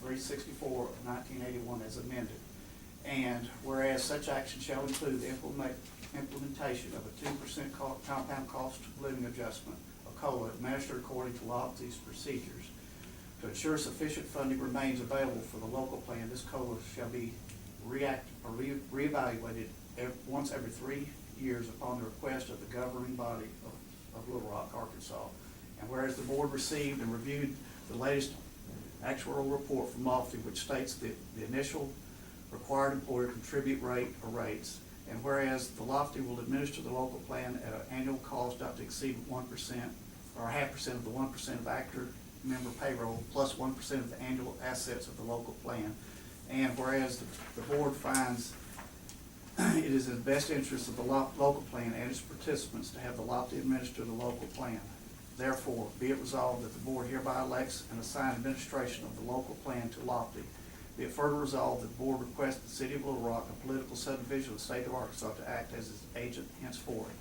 364 of 1981 as amended. And whereas such action shall include the implementation of a 2% compound cost of living adjustment, a COLA, administered according to Lofty's procedures. To ensure sufficient funding remains available for the local plan, this COLA shall be reevaluated once every 3 years upon the request of the governing body of Little Rock, Arkansas. And whereas the board received and reviewed the latest actuarial report from Lofty, which states that the initial required employer contribute rate or rates, and whereas the Lofty will administer the local plan at an annual cost not to exceed 1% or 0.5% of the 1% of active member payroll plus 1% of the annual assets of the local plan. And whereas the board finds it is in the best interest of the local plan and its participants to have the Lofty administer the local plan. Therefore, be it resolved that the board hereby elects and assigns administration of the local plan to Lofty. Be it further resolved that the board requests the city of Little Rock, a political subdivision of the state of Arkansas, to act as its agent henceforth.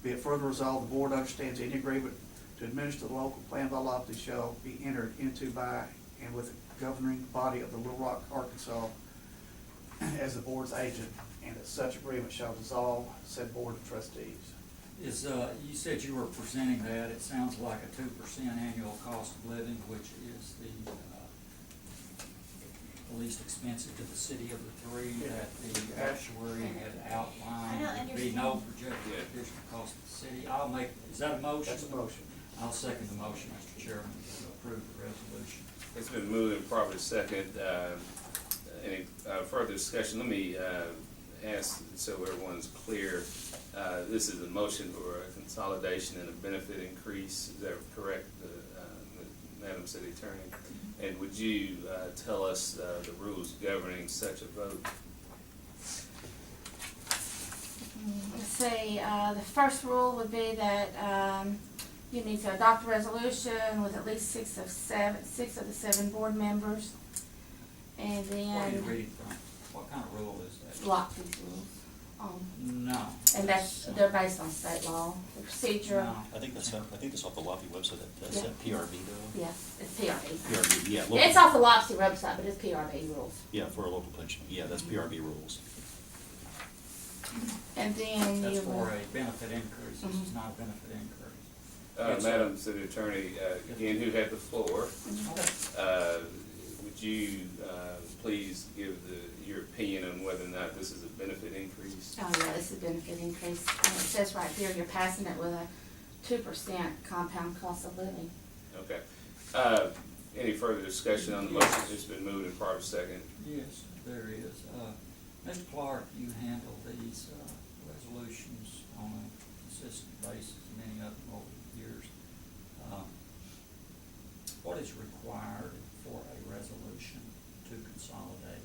Be it further resolved the board understands any agreement to administer the local plan by Lofty shall be entered into by and with the governing body of the Little Rock, Arkansas, as the board's agent, and that such agreement shall dissolve said board of trustees. Is, you said you were presenting that, it sounds like a 2% annual cost of living, which is the least expensive to the city of the three that the actuary had outlined. I don't There'd be no understand. projected additional cost to the city. I'll make, is that a motion? That's a motion. I'll second the motion, Mr. Chairman, to approve the resolution. It's been moved and properly second. Any further discussion? Let me ask so everyone's clear. This is a motion for a consolidation and a benefit increase. Is that correct, Madam City Attorney? And would you tell us the rules governing such a vote? Let's see, the first rule would be that, you need to adopt a resolution with at least six of the seven board members. And What are you then reading from? What kind of rule is that? lock these rules. No. And they're based on state law, the procedure. No. I think that's off the Lofty website, that's Yeah. PRB though. Yes, it's PRB. PRB, yeah. local- It's off the Lofty website, but it's PRB rules. Yeah, for a local pension, yeah, that's PRB rules. And then That's you for will. a benefit increase, this is Mhm. not a benefit increase. Madam City Attorney, again, who had the floor? Okay. Would you please give your opinion on whether or not this is a benefit increase? Oh, yeah, this is a benefit increase. And it says right there, you're passing it with a 2% compound cost of living. Okay. Any further discussion on the motion? It's been moved and properly second. Yes, there is. Mr. Clark, you handle these resolutions on a consistent basis, many of them over the years. What is required for a resolution to consolidate?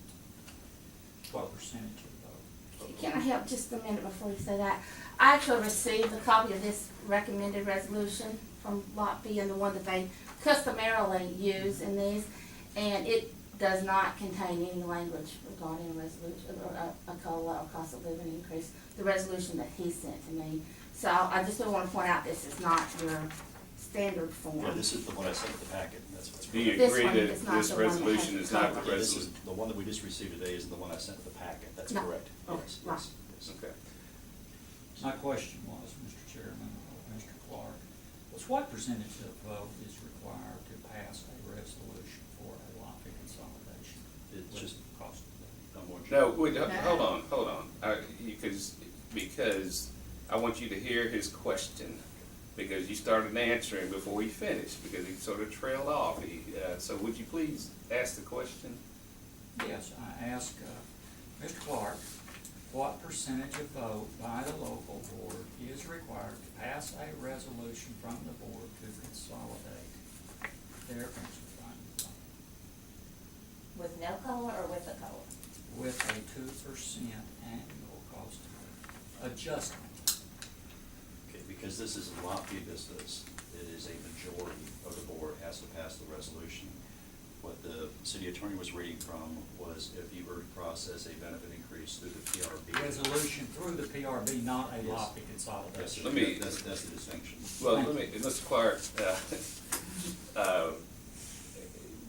What percentage of vote? Can I help just a minute before you say that? I actually received a copy of this recommended resolution from Lot B and the one that they customarily use in these, and it does not contain any language regarding a resolution, or a COLA or cost of living increase, the resolution that he sent to me. So I just do want to point out, this is not your standard form. Yeah, this is the one I sent in the packet, that's what's. Do you This agree one that is not this the one that resolution has is not the covered. Yeah, this is, resolution? the one that we just received today is the one I sent in the packet, that's No. correct. Oh, Yes, right. yes, yes. Okay. My question was, Mr. Chairman, or Mr. Clark, was what percentage of vote is required to pass a resolution for a lofty consolidation? It's with just- cost of living? No more. No, wait, hold on. Because I want you to hear his question, because you started answering before he finished, because he sort of trailed off. So would you please ask the question? Yes, I ask, Mr. Clark, what percentage of vote by the local board is required to pass a resolution from the board to consolidate their pension fund With no COLA or with a COLA? with a 2% annual cost of living adjustment? Okay, because this is a Lofty business, it is a majority of the board has to pass the resolution. What the city attorney was reading from was if you were to process a benefit increase through the PRB. Resolution through the PRB, not a Yes. lofty Yes, consolidation. Let me- that's the distinction. Well, Mr. Clark,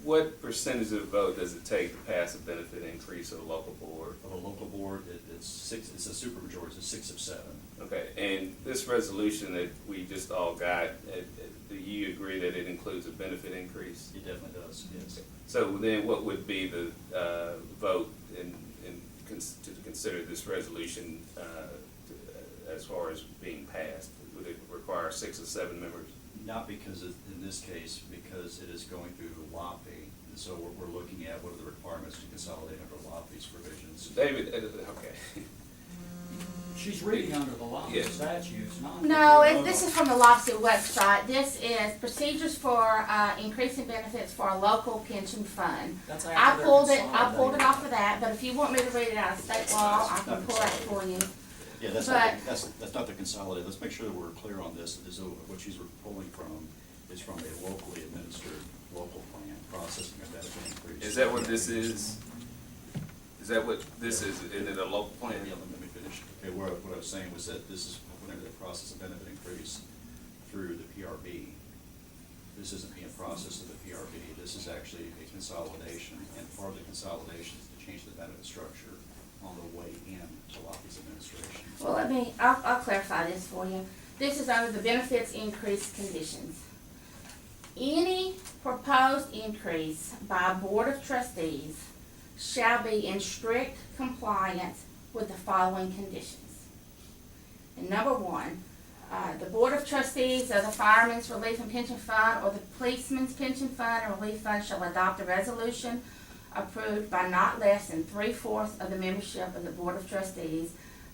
what percentage of the vote does it take to pass a benefit increase of a local board? Of a local board, it's a supermajority, it's 6 of 7. Okay, and this resolution that we just all got, do you agree that it includes a benefit increase? It definitely does, yes. So then what would be the vote to consider this resolution as far as being passed? Would it require 6 or 7 members? Not because, in this case, because it is going through LOPI, and so we're looking at what are the requirements to consolidate under LOPI's provisions. David, okay. She's reading under the law Yes. statutes, not. No, this is from the Lofty website. This is procedures for increasing benefits for a local pension fund. That's I after they're pulled it consolidated. off of that, but if you want me to read it out of state law, I can pull that for you. Yeah, that's not the consolidated, let's make sure that we're clear on this. This is what she's pulling from is from a locally administered local plan, processing a benefit increase. Is that what this is? Is that what this is? Is it a local plan? Yeah, let me finish. Okay, what I was saying was that this is whenever they process a benefit increase through the PRB, this isn't being processed through the PRB, this is actually a consolidation, and part of the consolidation is to change the benefit structure on the way in to Lofty's administration. Well, I'll clarify this for you. This is under the benefits increase conditions. Any proposed increase by a board of trustees shall be in strict compliance with the following conditions. And number one, the board of trustees of the Fireman's Relief and Pension Fund or the Policeman's Pension Fund and Relief Fund shall adopt a resolution approved by not less than 3/4 of the membership of the board of trustees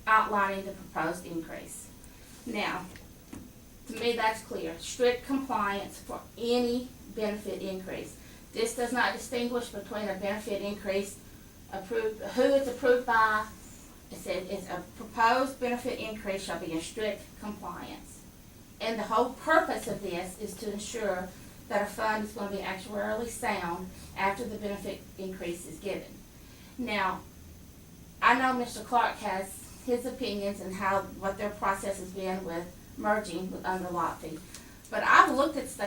outlining the proposed increase. Now, to me, that's clear. Strict compliance for any benefit increase. This does not distinguish between a benefit increase approved, who it's approved by. It said it's a proposed benefit increase shall be in strict compliance. And the whole purpose of this is to ensure that a fund is going to be actuarially sound after the benefit increase is given. Now, I know Mr. Clark has his opinions and what their process has been with merging with under lot fee. But I've looked at stuff